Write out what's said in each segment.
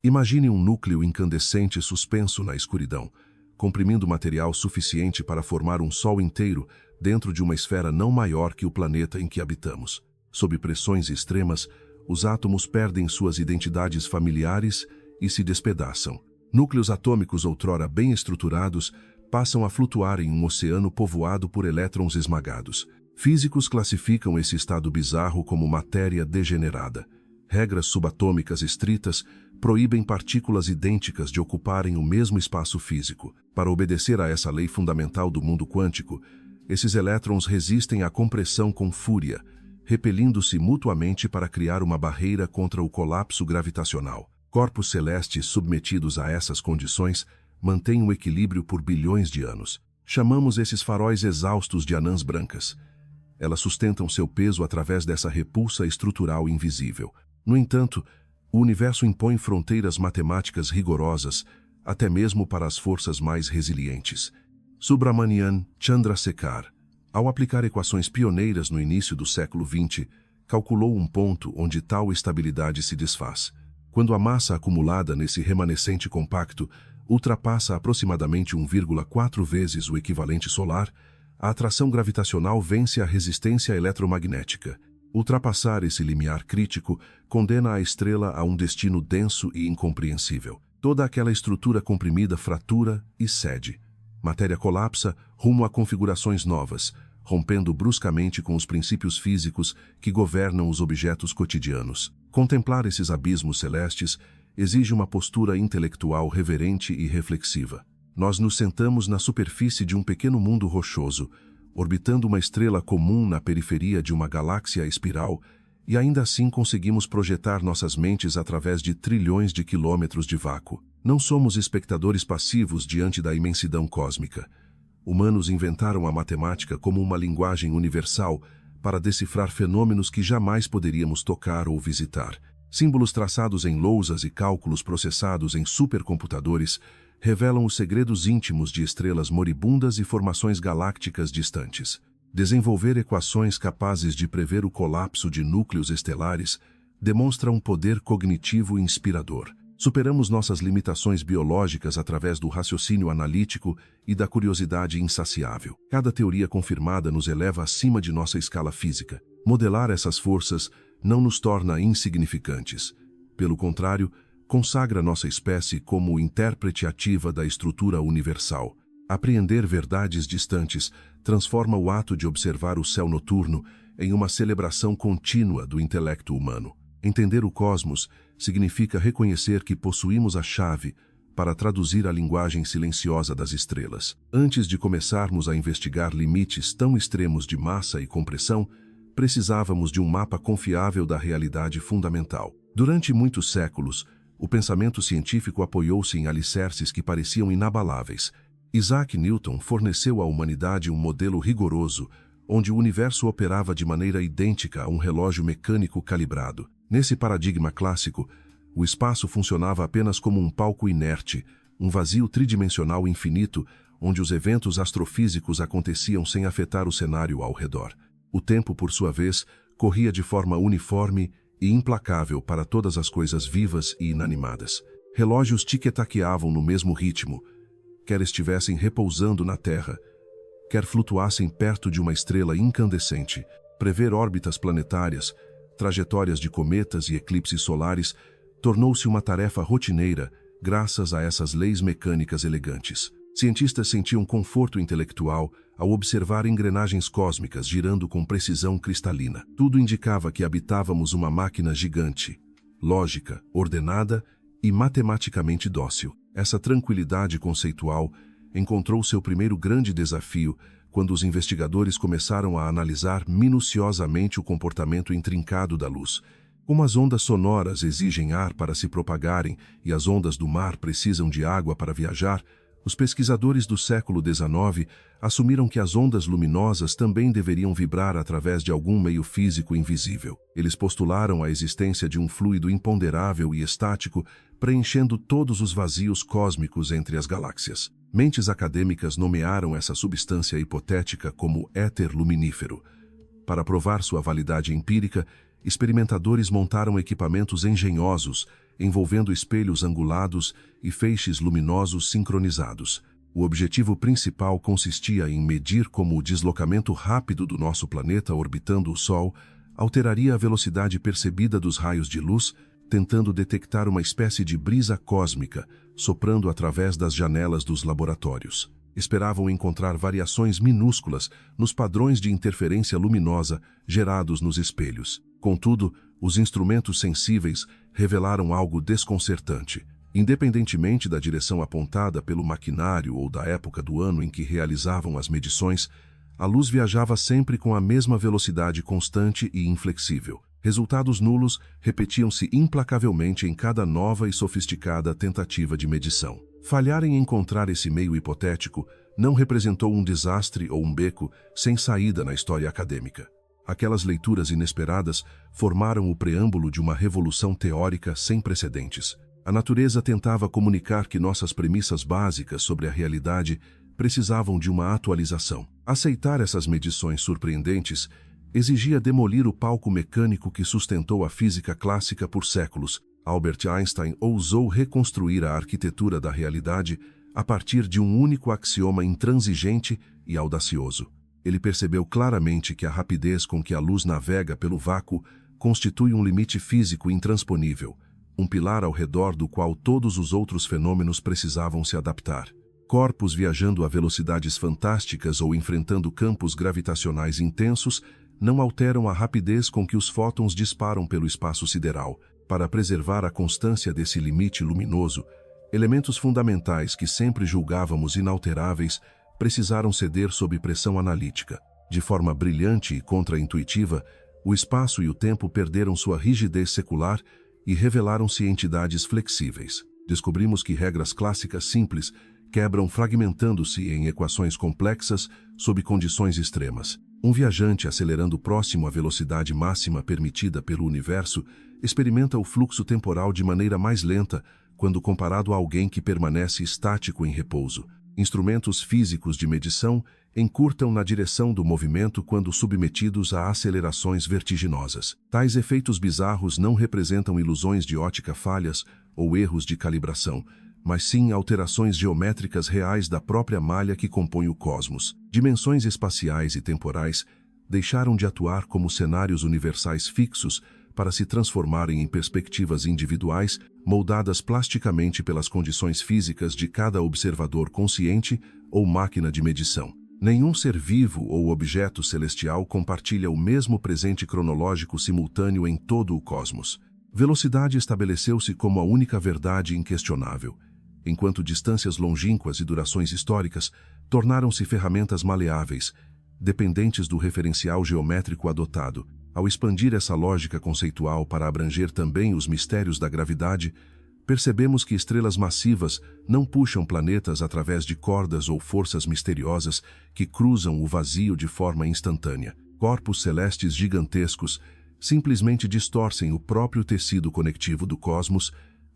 Imagine um núcleo incandescente suspenso na escuridão, comprimindo material suficiente para formar um Sol inteiro dentro de uma esfera não maior que o planeta em que habitamos. Sob pressões extremas, os átomos perdem suas identidades familiares e se despedaçam. Núcleos atômicos outrora bem estruturados passam a flutuar em um oceano povoado por elétrons esmagados. Físicos classificam esse estado bizarro como matéria degenerada. Regras subatômicas estritas proíbem partículas idênticas de ocuparem o mesmo espaço físico. Para obedecer a essa lei fundamental do mundo quântico, esses elétrons resistem à compressão com fúria, repelindo-se mutuamente para criar uma barreira contra o colapso gravitacional. Corpos celestes submetidos a essas condições mantêm um equilíbrio por bilhões de anos. Chamamos esses faróis exaustos de anãs brancas. Elas sustentam seu peso através dessa repulsa estrutural invisível. No entanto, o universo impõe fronteiras matemáticas rigorosas, até mesmo para as forças mais resilientes. Subrahmanian Chandrasekhar, ao aplicar equações pioneiras no início do século XX, calculou um ponto onde tal estabilidade se desfaz. Quando a massa acumulada nesse remanescente compacto ultrapassa aproximadamente 1,4 vezes o equivalente solar, a atração gravitacional vence a resistência eletromagnética. Ultrapassar esse limiar crítico condena a estrela a um destino denso e incompreensível. Toda aquela estrutura comprimida fratura e cede. Matéria colapsa rumo a configurações novas, rompendo bruscamente com os princípios físicos que governam os objetos cotidianos. Contemplar esses abismos celestes exige uma postura intelectual reverente e reflexiva. Nós nos sentamos na superfície de um pequeno mundo rochoso, orbitando uma estrela comum na periferia de uma galáxia espiral, e ainda assim conseguimos projetar nossas mentes através de trilhões de quilômetros de vácuo. Não somos espectadores passivos diante da imensidão cósmica. Humanos inventaram a matemática como uma linguagem universal para decifrar fenômenos que jamais poderíamos tocar ou visitar. Símbolos traçados em lousas e cálculos processados em supercomputadores revelam os segredos íntimos de estrelas moribundas e formações galácticas distantes. Desenvolver equações capazes de prever o colapso de núcleos estelares demonstra um poder cognitivo inspirador. Superamos nossas limitações biológicas através do raciocínio analítico e da curiosidade insaciável. Cada teoria confirmada nos eleva acima de nossa escala física. Modelar essas forças não nos torna insignificantes. Pelo contrário, consagra nossa espécie como intérprete ativa da estrutura universal. Apreender verdades distantes transforma o ato de observar o céu noturno em uma celebração contínua do intelecto humano. Entender o cosmos significa reconhecer que possuímos a chave para traduzir a linguagem silenciosa das estrelas. Antes de começarmos a investigar limites tão extremos de massa e compressão, precisávamos de um mapa confiável da realidade fundamental. Durante muitos séculos, o pensamento científico apoiou-se em alicerces que pareciam inabaláveis. Isaac Newton forneceu à humanidade um modelo rigoroso, onde o universo operava de maneira idêntica a um relógio mecânico calibrado. Nesse paradigma clássico, o espaço funcionava apenas como um palco inerte, um vazio tridimensional infinito, onde os eventos astrofísicos aconteciam sem afetar o cenário ao redor. O tempo, por sua vez, corria de forma uniforme e implacável para todas as coisas vivas e inanimadas. Relógios tic-taqueavam no mesmo ritmo, quer estivessem repousando na Terra, quer flutuassem perto de uma estrela incandescente. Prever órbitas planetárias, trajetórias de cometas e eclipses solares tornou-se uma tarefa rotineira graças a essas leis mecânicas elegantes. Cientistas sentiam conforto intelectual ao observar engrenagens cósmicas girando com precisão cristalina. Tudo indicava que habitávamos uma máquina gigante, lógica, ordenada e matematicamente dócil. Essa tranquilidade conceitual encontrou seu primeiro grande desafio quando os investigadores começaram a analisar minuciosamente o comportamento intrincado da luz. Como as ondas sonoras exigem ar para se propagarem e as ondas do mar precisam de água para viajar, os pesquisadores do século XIX assumiram que as ondas luminosas também deveriam vibrar através de algum meio físico invisível. Eles postularam a existência de um fluido imponderável e estático preenchendo todos os vazios cósmicos entre as galáxias. Mentes acadêmicas nomearam essa substância hipotética como éter luminífero. Para provar sua validade empírica, experimentadores montaram equipamentos engenhosos, envolvendo espelhos angulados e feixes luminosos sincronizados. O objetivo principal consistia em medir como o deslocamento rápido do nosso planeta orbitando o Sol alteraria a velocidade percebida dos raios de luz, tentando detectar uma espécie de brisa cósmica soprando através das janelas dos laboratórios. Esperavam encontrar variações minúsculas nos padrões de interferência luminosa gerados nos espelhos. Contudo, os instrumentos sensíveis revelaram algo desconcertante. Independentemente da direção apontada pelo maquinário ou da época do ano em que realizavam as medições, a luz viajava sempre com a mesma velocidade constante e inflexível. Resultados nulos repetiam-se implacavelmente em cada nova e sofisticada tentativa de medição. Falhar em encontrar esse meio hipotético não representou um desastre ou um beco sem saída na história acadêmica. Aquelas leituras inesperadas formaram o preâmbulo de uma revolução teórica sem precedentes. A natureza tentava comunicar que nossas premissas básicas sobre a realidade precisavam de uma atualização. Aceitar essas medições surpreendentes exigia demolir o palco mecânico que sustentou a física clássica por séculos. Albert Einstein ousou reconstruir a arquitetura da realidade a partir de um único axioma intransigente e audacioso. Ele percebeu claramente que a rapidez com que a luz navega pelo vácuo constitui um limite físico intransponível, um pilar ao redor do qual todos os outros fenômenos precisavam se adaptar. Corpos viajando a velocidades fantásticas ou enfrentando campos gravitacionais intensos não alteram a rapidez com que os fótons disparam pelo espaço sideral. Para preservar a constância desse limite luminoso, elementos fundamentais que sempre julgávamos inalteráveis precisaram ceder sob pressão analítica. De forma brilhante e contra-intuitiva, o espaço e o tempo perderam sua rigidez secular e revelaram-se entidades flexíveis. Descobrimos que regras clássicas simples quebram fragmentando-se em equações complexas sob condições extremas. Um viajante acelerando próximo à velocidade máxima permitida pelo universo experimenta o fluxo temporal de maneira mais lenta quando comparado a alguém que permanece estático em repouso. Instrumentos físicos de medição encurtam na direção do movimento quando submetidos a acelerações vertiginosas. Tais efeitos bizarros não representam ilusões de ótica falhas ou erros de calibração, mas sim alterações geométricas reais da própria malha que compõe o cosmos. Dimensões espaciais e temporais deixaram de atuar como cenários universais fixos para se transformarem em perspectivas individuais, moldadas plasticamente pelas condições físicas de cada observador consciente ou máquina de medição. Nenhum ser vivo ou objeto celestial compartilha o mesmo presente cronológico simultâneo em todo o cosmos. Velocidade estabeleceu-se como a única verdade inquestionável, enquanto distâncias longínquas e durações históricas tornaram-se ferramentas maleáveis, dependentes do referencial geométrico adotado. Ao expandir essa lógica conceitual para abranger também os mistérios da gravidade, percebemos que estrelas massivas não puxam planetas através de cordas ou forças misteriosas que cruzam o vazio de forma instantânea. Corpos celestes gigantescos simplesmente distorcem o próprio tecido conectivo do cosmos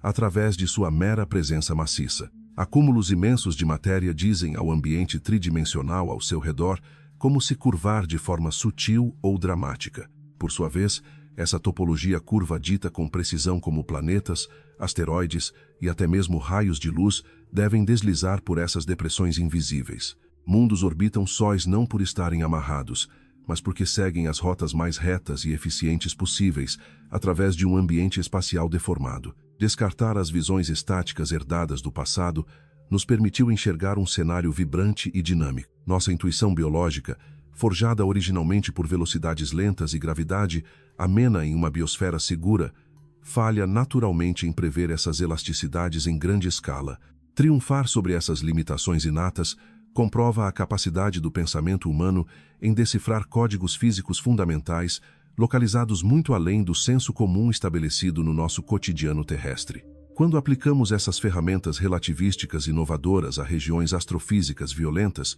através de sua mera presença maciça. Acúmulos imensos de matéria dizem ao ambiente tridimensional ao seu redor como se curvar de forma sutil ou dramática. Por sua vez, essa topologia curva dita com precisão como planetas, asteroides e até mesmo raios de luz devem deslizar por essas depressões invisíveis. Mundos orbitam sóis não por estarem amarrados, mas porque seguem as rotas mais retas e eficientes possíveis através de um ambiente espacial deformado. Descartar as visões estáticas herdadas do passado nos permitiu enxergar um cenário vibrante e dinâmico. Nossa intuição biológica, forjada originalmente por velocidades lentas e gravidade amena em uma biosfera segura, falha naturalmente em prever essas elasticidades em grande escala. Triunfar sobre essas limitações inatas comprova a capacidade do pensamento humano em decifrar códigos físicos fundamentais localizados muito além do senso comum estabelecido no nosso cotidiano terrestre. Quando aplicamos essas ferramentas relativísticas inovadoras a regiões astrofísicas violentas,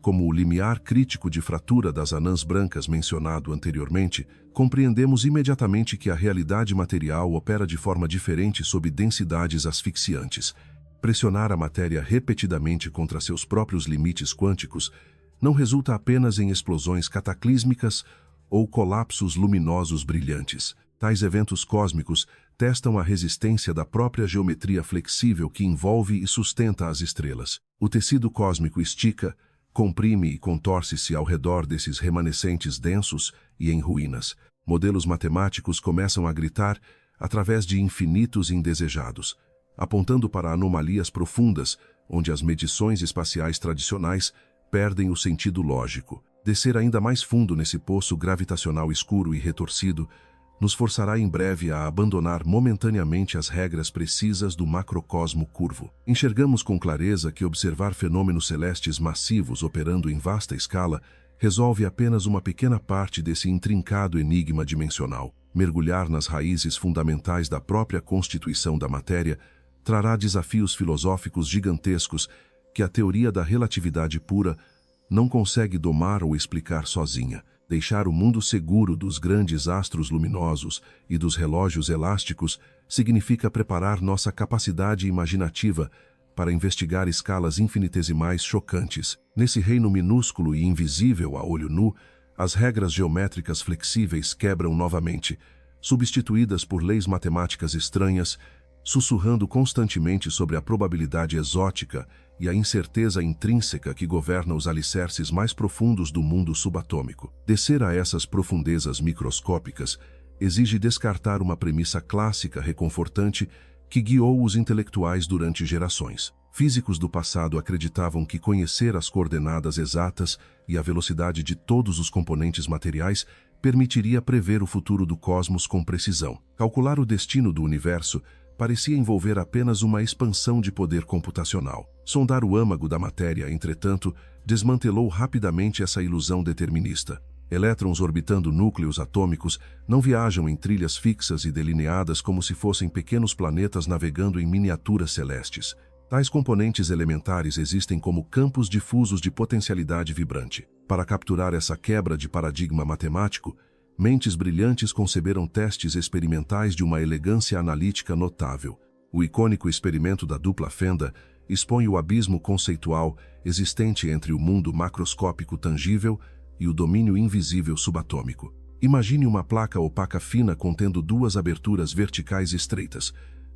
como o limiar crítico de fratura das anãs brancas mencionado anteriormente, compreendemos imediatamente que a realidade material opera de forma diferente sob densidades asfixiantes. Pressionar a matéria repetidamente contra seus próprios limites quânticos não resulta apenas em explosões cataclísmicas ou colapsos luminosos brilhantes. Tais eventos cósmicos testam a resistência da própria geometria flexível que envolve e sustenta as estrelas. O tecido cósmico estica, comprime e contorce-se ao redor desses remanescentes densos e em ruínas. Modelos matemáticos começam a gritar através de infinitos indesejados, apontando para anomalias profundas, onde as medições espaciais tradicionais perdem o sentido lógico. Descer ainda mais fundo nesse poço gravitacional escuro e retorcido nos forçará em breve a abandonar momentaneamente as regras precisas do macrocosmo curvo. Enxergamos com clareza que observar fenômenos celestes massivos operando em vasta escala resolve apenas uma pequena parte desse intrincado enigma dimensional. Mergulhar nas raízes fundamentais da própria constituição da matéria trará desafios filosóficos gigantescos que a teoria da relatividade pura não consegue domar ou explicar sozinha. Deixar o mundo seguro dos grandes astros luminosos e dos relógios elásticos significa preparar nossa capacidade imaginativa para investigar escalas infinitesimais chocantes. Nesse reino minúsculo e invisível a olho nu, as regras geométricas flexíveis quebram novamente, substituídas por leis matemáticas estranhas, sussurrando constantemente sobre a probabilidade exótica e a incerteza intrínseca que governa os alicerces mais profundos do mundo subatômico. Descer a essas profundezas microscópicas exige descartar uma premissa clássica reconfortante que guiou os intelectuais durante gerações. Físicos do passado acreditavam que conhecer as coordenadas exatas e a velocidade de todos os componentes materiais permitiria prever o futuro do cosmos com precisão. Calcular o destino do universo parecia envolver apenas uma expansão de poder computacional. Sondar o âmago da matéria, entretanto, desmantelou rapidamente essa ilusão determinista. Elétrons orbitando núcleos atômicos não viajam em trilhas fixas e delineadas como se fossem pequenos planetas navegando em miniaturas celestes. Tais componentes elementares existem como campos difusos de potencialidade vibrante. Para capturar essa quebra de paradigma matemático, mentes brilhantes conceberam testes experimentais de uma elegância analítica notável. O icônico experimento da dupla fenda expõe o abismo conceitual existente entre o mundo macroscópico tangível e o domínio invisível subatômico. Imagine uma placa opaca fina contendo duas aberturas verticais estreitas,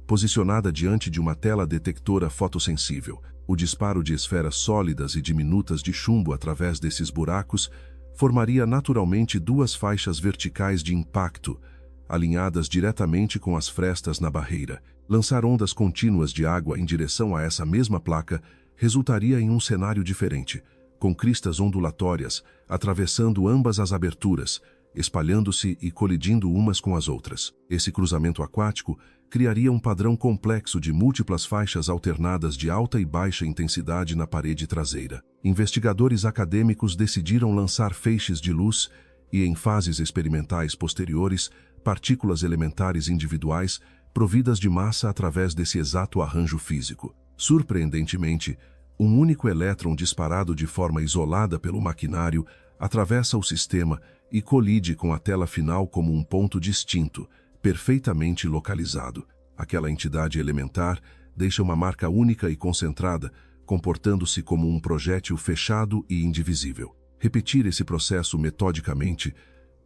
posicionada diante de uma tela detectora fotossensível. O disparo de esferas sólidas e diminutas de chumbo através desses buracos formaria naturalmente duas faixas verticais de impacto, alinhadas diretamente com as frestas na barreira. Lançar ondas contínuas de água em direção a essa mesma placa resultaria em um cenário diferente, com cristas ondulatórias atravessando ambas as aberturas, espalhando-se e colidindo umas com as outras. Esse cruzamento aquático criaria um padrão complexo de múltiplas faixas alternadas de alta e baixa intensidade na parede traseira. Investigadores acadêmicos decidiram lançar feixes de luz e, em fases experimentais posteriores, partículas elementares individuais providas de massa através desse exato arranjo físico. Surpreendentemente, um único elétron disparado de forma isolada pelo maquinário atravessa o sistema e colide com a tela final como um ponto distinto, perfeitamente localizado. Aquela entidade elementar deixa uma marca única e concentrada, comportando-se como um projétil fechado e indivisível. Repetir esse processo metodicamente,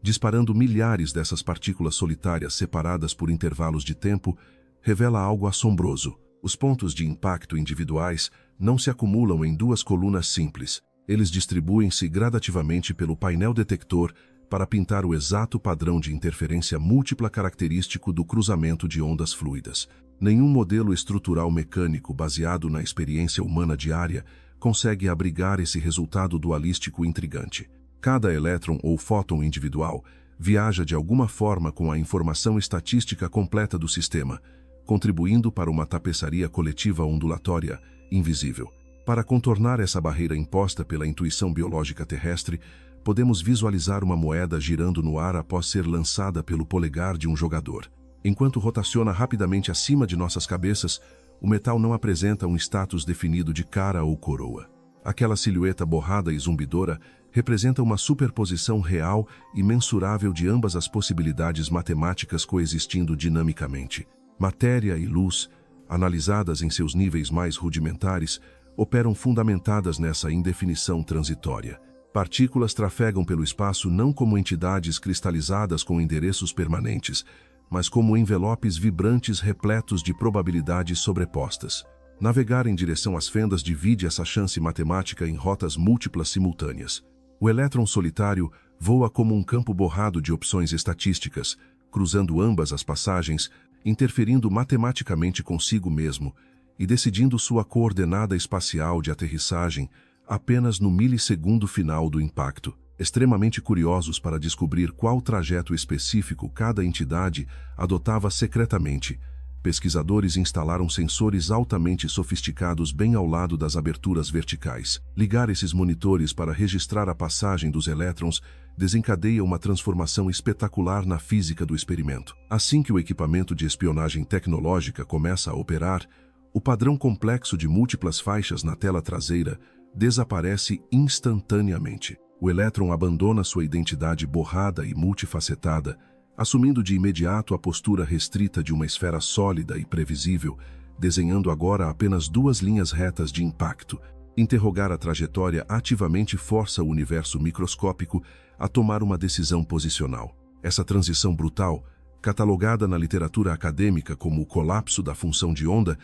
disparando milhares dessas partículas solitárias separadas por intervalos de tempo, revela algo assombroso. Os pontos de impacto individuais não se acumulam em duas colunas simples. Eles distribuem-se gradativamente pelo painel detector para pintar o exato padrão de interferência múltipla característico do cruzamento de ondas fluidas. Nenhum modelo estrutural mecânico baseado na experiência humana diária consegue abrigar esse resultado dualístico intrigante. Cada elétron ou fóton individual viaja de alguma forma com a informação estatística completa do sistema, contribuindo para uma tapeçaria coletiva ondulatória, invisível. Para contornar essa barreira imposta pela intuição biológica terrestre, podemos visualizar uma moeda girando no ar após ser lançada pelo polegar de um jogador. Enquanto rotaciona rapidamente acima de nossas cabeças, o metal não apresenta um status definido de cara ou coroa. Aquela silhueta borrada e zumbidora representa uma superposição real e mensurável de ambas as possibilidades matemáticas coexistindo dinamicamente. Matéria e luz, analisadas em seus níveis mais rudimentares, operam fundamentadas nessa indefinição transitória. Partículas trafegam pelo espaço não como entidades cristalizadas com endereços permanentes, mas como envelopes vibrantes repletos de probabilidades sobrepostas. Navegar em direção às fendas divide essa chance matemática em rotas múltiplas simultâneas. O elétron solitário voa como um campo borrado de opções estatísticas, cruzando ambas as passagens, interferindo matematicamente consigo mesmo e decidindo sua coordenada espacial de aterrissagem apenas no milissegundo final do impacto. Extremamente curiosos para descobrir qual trajeto específico cada entidade adotava secretamente, pesquisadores instalaram sensores altamente sofisticados bem ao lado das aberturas verticais. Ligar esses monitores para registrar a passagem dos elétrons desencadeia uma transformação espetacular na física do experimento. Assim que o equipamento de espionagem tecnológica começa a operar, o padrão complexo de múltiplas faixas na tela traseira desaparece instantaneamente. O elétron abandona sua identidade borrada e multifacetada, assumindo de imediato a postura restrita de uma esfera sólida e previsível, desenhando agora apenas duas linhas retas de impacto. Interrogar a trajetória ativamente força o universo microscópico a tomar uma decisão posicional. Essa transição brutal, catalogada na literatura acadêmica como o colapso da função de onda,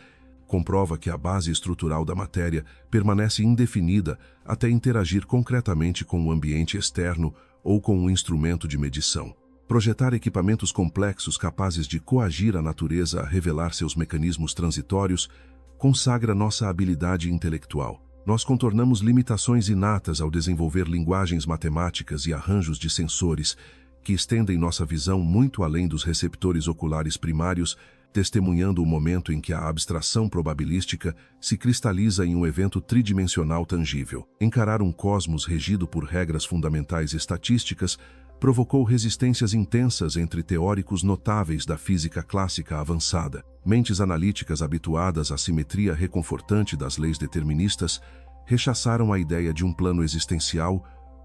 comprova que a base estrutural da matéria permanece indefinida até interagir concretamente com o ambiente externo ou com um instrumento de medição. Projetar equipamentos complexos capazes de coagir a natureza a revelar seus mecanismos transitórios consagra nossa habilidade intelectual. Nós contornamos limitações inatas ao desenvolver linguagens matemáticas e arranjos de sensores que estendem nossa visão muito além dos receptores oculares primários, testemunhando o momento em que a abstração probabilística se cristaliza em um evento tridimensional tangível. Encarar um cosmos regido por regras fundamentais estatísticas provocou resistências intensas entre teóricos notáveis da física clássica avançada. Mentes analíticas habituadas à simetria reconfortante das leis deterministas rechaçaram a ideia de um plano existencial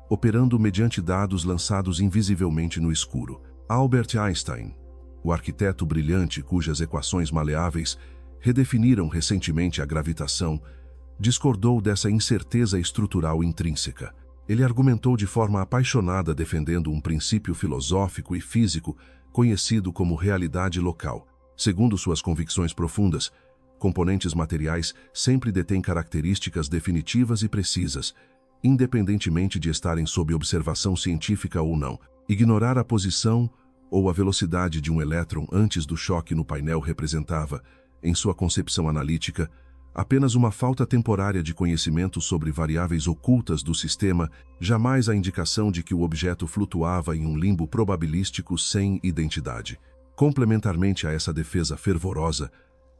operando mediante dados lançados invisivelmente no escuro. Albert Einstein, o arquiteto brilhante cujas equações maleáveis redefiniram recentemente a gravitação, discordou dessa incerteza estrutural intrínseca. Ele argumentou de forma apaixonada defendendo um princípio filosófico e físico conhecido como realidade local. Segundo suas convicções profundas, componentes materiais sempre detêm características definitivas e precisas, independentemente de estarem sob observação científica ou não. Ignorar a posição ou a velocidade de um elétron antes do choque no painel representava, em sua concepção analítica, apenas uma falta temporária de conhecimento sobre variáveis ocultas do sistema, jamais a indicação de que o objeto flutuava em um limbo probabilístico sem identidade. Complementarmente a essa defesa fervorosa,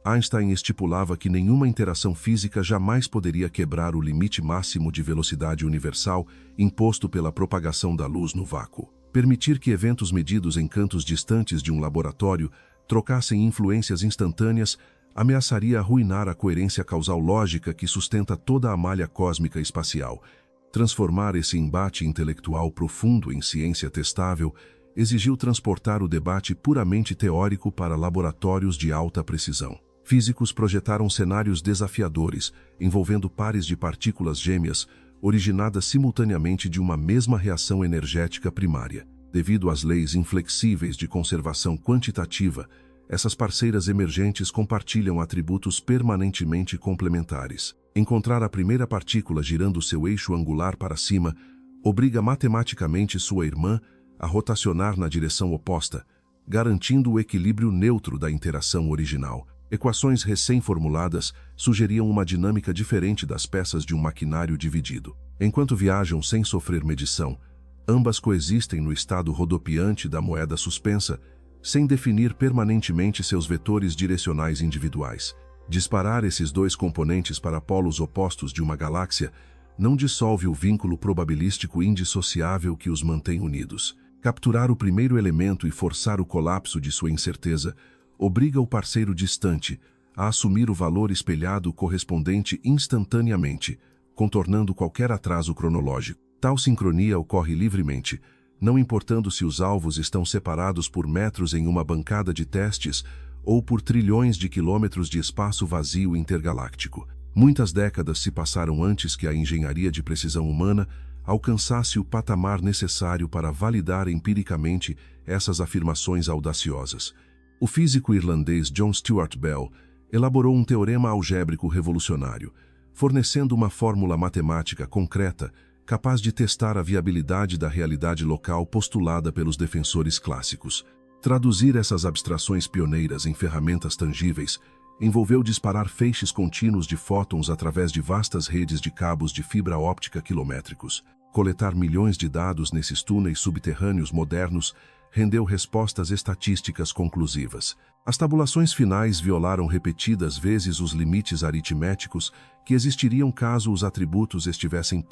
Einstein estipulava que nenhuma interação física jamais poderia quebrar o limite máximo de velocidade universal imposto pela propagação da luz no vácuo. Permitir que eventos medidos em cantos distantes de um laboratório trocassem influências instantâneas ameaçaria arruinar a coerência causal lógica que sustenta toda a malha cósmica espacial. Transformar esse embate intelectual profundo em ciência testável exigiu transportar o debate puramente teórico para laboratórios de alta precisão. Físicos projetaram cenários desafiadores, envolvendo pares de partículas gêmeas, originadas simultaneamente de uma mesma reação energética primária. Devido às leis inflexíveis de conservação quantitativa, essas parceiras emergentes compartilham atributos permanentemente complementares. Encontrar a primeira partícula girando seu eixo angular para cima obriga matematicamente sua irmã a rotacionar na direção oposta, garantindo o equilíbrio neutro da interação original. Equações recém-formuladas sugeriam uma dinâmica diferente das peças de um maquinário dividido. Enquanto viajam sem sofrer medição, ambas coexistem no estado rodopiante da moeda suspensa, sem definir permanentemente seus vetores direcionais individuais. Disparar esses dois componentes para polos opostos de uma galáxia não dissolve o vínculo probabilístico indissociável que os mantém unidos. Capturar o primeiro elemento e forçar o colapso de sua incerteza obriga o parceiro distante a assumir o valor espelhado correspondente instantaneamente, contornando qualquer atraso cronológico. Tal sincronia ocorre livremente, não importando se os alvos estão separados por metros em uma bancada de testes ou por trilhões de quilômetros de espaço vazio intergaláctico. Muitas décadas se passaram antes que a engenharia de precisão humana alcançasse o patamar necessário para validar empiricamente essas afirmações audaciosas. O físico irlandês John Stuart Bell elaborou um teorema algébrico revolucionário, fornecendo uma fórmula matemática concreta capaz de testar a viabilidade da realidade local postulada pelos defensores clássicos. Traduzir essas abstrações pioneiras em ferramentas tangíveis envolveu disparar feixes contínuos de fótons através de vastas redes de cabos de fibra óptica quilométricos. Coletar milhões de dados nesses túneis subterrâneos modernos rendeu respostas estatísticas conclusivas. As tabulações finais violaram repetidas vezes os limites aritméticos que existiriam caso os atributos estivessem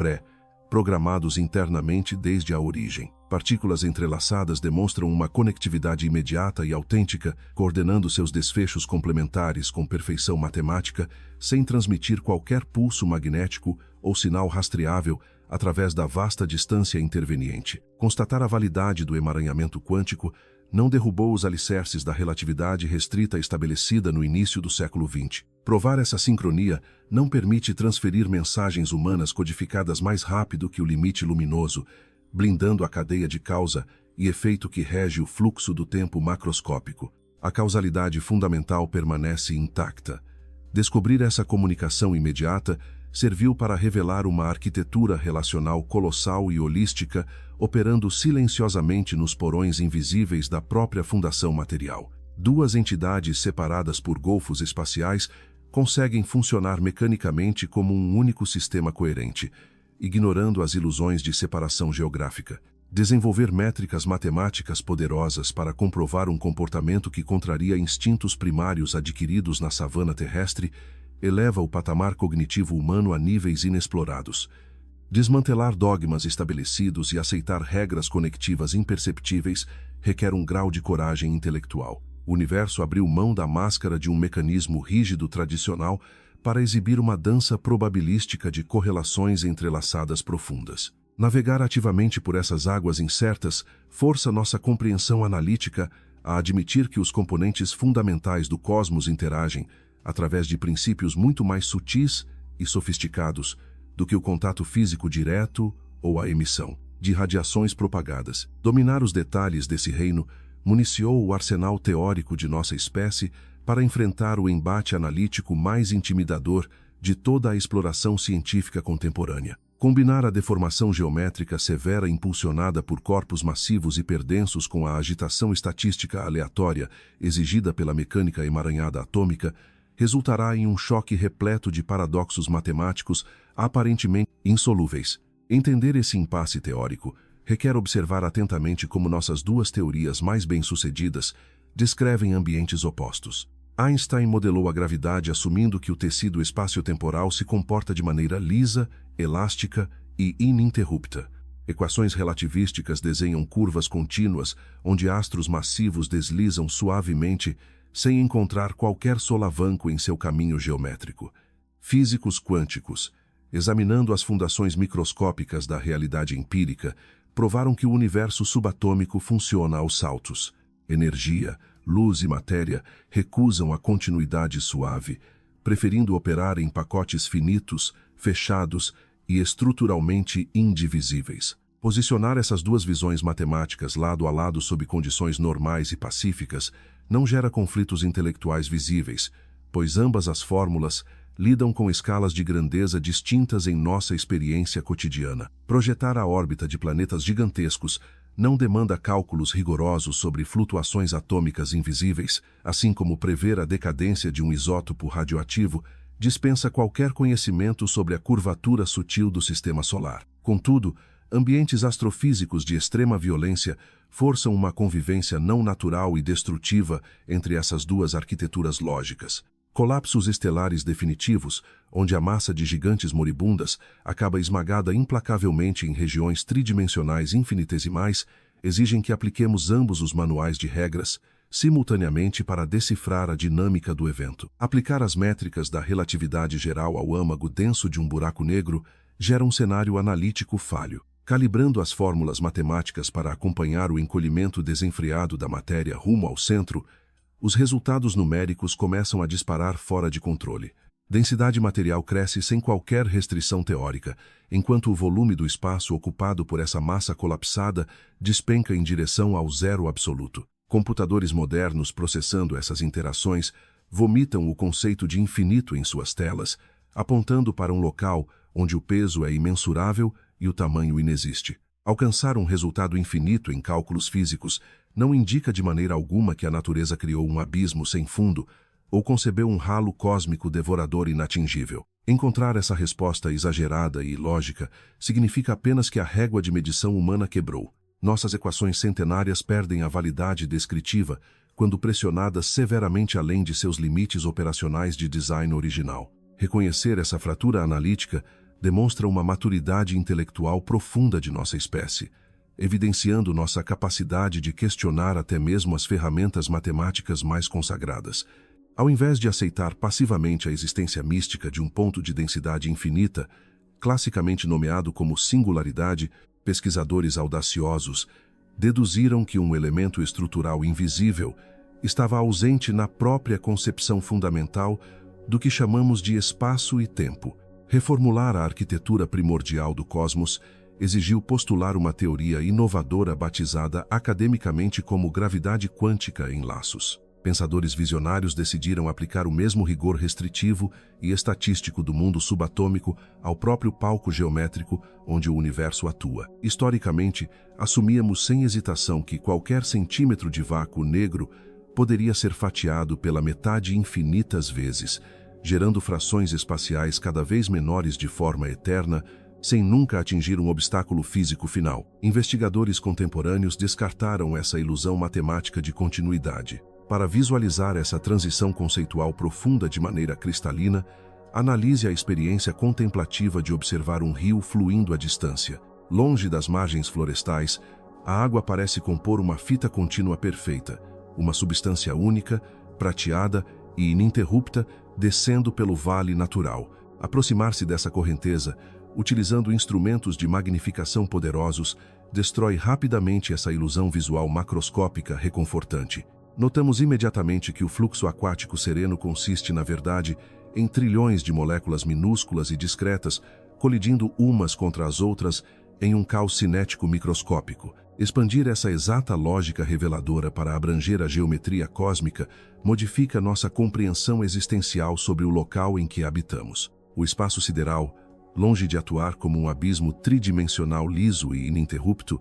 programados internamente desde a origem. Partículas entrelaçadas demonstram uma conectividade imediata e autêntica, coordenando seus desfechos complementares com perfeição matemática, sem transmitir qualquer pulso magnético ou sinal rastreável através da vasta distância interveniente. Constatar a validade do emaranhamento quântico não derrubou os alicerces da relatividade restrita estabelecida no início do século XX. Provar essa sincronia não permite transferir mensagens humanas codificadas mais rápido que o limite luminoso, blindando a cadeia de causa e efeito que rege o fluxo do tempo macroscópico. A causalidade fundamental permanece intacta. Descobrir essa comunicação imediata serviu para revelar uma arquitetura relacional colossal e holística, operando silenciosamente nos porões invisíveis da própria fundação material. Duas entidades separadas por golfos espaciais conseguem funcionar mecanicamente como um único sistema coerente, ignorando as ilusões de separação geográfica. Desenvolver métricas matemáticas poderosas para comprovar um comportamento que contraria instintos primários adquiridos na savana terrestre eleva o patamar cognitivo humano a níveis inexplorados. Desmantelar dogmas estabelecidos e aceitar regras conectivas imperceptíveis requer um grau de coragem intelectual. O universo abriu mão da máscara de um mecanismo rígido tradicional para exibir uma dança probabilística de correlações entrelaçadas profundas. Navegar ativamente por essas águas incertas força nossa compreensão analítica a admitir que os componentes fundamentais do cosmos interagem através de princípios muito mais sutis e sofisticados do que o contato físico direto ou a emissão de radiações propagadas. Dominar os detalhes desse reino municiou o arsenal teórico de nossa espécie para enfrentar o embate analítico mais intimidador de toda a exploração científica contemporânea. Combinar a deformação geométrica severa impulsionada por corpos massivos hiperdensos com a agitação estatística aleatória exigida pela mecânica emaranhada atômica resultará em um choque repleto de paradoxos matemáticos aparentemente insolúveis. Entender esse impasse teórico requer observar atentamente como nossas duas teorias mais bem-sucedidas descrevem ambientes opostos. Einstein modelou a gravidade assumindo que o tecido espaciotemporal se comporta de maneira lisa, elástica e ininterrupta. Equações relativísticas desenham curvas contínuas onde astros massivos deslizam suavemente sem encontrar qualquer solavanco em seu caminho geométrico. Físicos quânticos, examinando as fundações microscópicas da realidade empírica, provaram que o universo subatômico funciona aos saltos. Energia, luz e matéria recusam a continuidade suave, preferindo operar em pacotes finitos, fechados e estruturalmente indivisíveis. Posicionar essas duas visões matemáticas lado a lado sob condições normais e pacíficas não gera conflitos intelectuais visíveis, pois ambas as fórmulas lidam com escalas de grandeza distintas em nossa experiência cotidiana. Projetar a órbita de planetas gigantescos não demanda cálculos rigorosos sobre flutuações atômicas invisíveis, assim como prever a decadência de um isótopo radioativo dispensa qualquer conhecimento sobre a curvatura sutil do sistema solar. Contudo, ambientes astrofísicos de extrema violência forçam uma convivência não natural e destrutiva entre essas duas arquiteturas lógicas. Colapsos estelares definitivos, onde a massa de gigantes moribundas acaba esmagada implacavelmente em regiões tridimensionais infinitesimais, exigem que apliquemos ambos os manuais de regras simultaneamente para decifrar a dinâmica do evento. Aplicar as métricas da relatividade geral ao âmago denso de um buraco negro gera um cenário analítico falho. Calibrando as fórmulas matemáticas para acompanhar o encolhimento desenfreado da matéria rumo ao centro, os resultados numéricos começam a disparar fora de controle. Densidade material cresce sem qualquer restrição teórica, enquanto o volume do espaço ocupado por essa massa colapsada despenca em direção ao zero absoluto. Computadores modernos processando essas interações vomitam o conceito de infinito em suas telas, apontando para um local onde o peso é imensurável e o tamanho inexiste. Alcançar um resultado infinito em cálculos físicos não indica de maneira alguma que a natureza criou um abismo sem fundo ou concebeu um ralo cósmico devorador inatingível. Encontrar essa resposta exagerada e ilógica significa apenas que a régua de medição humana quebrou. Nossas equações centenárias perdem a validade descritiva quando pressionadas severamente além de seus limites operacionais de design original. Reconhecer essa fratura analítica demonstra uma maturidade intelectual profunda de nossa espécie, evidenciando nossa capacidade de questionar até mesmo as ferramentas matemáticas mais consagradas. Ao invés de aceitar passivamente a existência mística de um ponto de densidade infinita, classicamente nomeado como singularidade, pesquisadores audaciosos deduziram que um elemento estrutural invisível estava ausente na própria concepção fundamental do que chamamos de espaço e tempo. Reformular a arquitetura primordial do cosmos exigiu postular uma teoria inovadora batizada academicamente como gravidade quântica em laços. Pensadores visionários decidiram aplicar o mesmo rigor restritivo e estatístico do mundo subatômico ao próprio palco geométrico onde o universo atua. Historicamente, assumíamos sem hesitação que qualquer centímetro de vácuo negro poderia ser fatiado pela metade infinitas vezes, gerando frações espaciais cada vez menores de forma eterna, sem nunca atingir um obstáculo físico final. Investigadores contemporâneos descartaram essa ilusão matemática de continuidade. Para visualizar essa transição conceitual profunda de maneira cristalina, analise a experiência contemplativa de observar um rio fluindo à distância. Longe das margens florestais, a água parece compor uma fita contínua perfeita, uma substância única, prateada e ininterrupta, descendo pelo vale natural. Aproximar-se dessa correnteza, utilizando instrumentos de magnificação poderosos, destrói rapidamente essa ilusão visual macroscópica reconfortante. Notamos imediatamente que o fluxo aquático sereno consiste, na verdade, em trilhões de moléculas minúsculas e discretas, colidindo umas contra as outras em um caos cinético microscópico. Expandir essa exata lógica reveladora para abranger a geometria cósmica modifica nossa compreensão existencial sobre o local em que habitamos. O espaço sideral, longe de atuar como um abismo tridimensional liso e ininterrupto,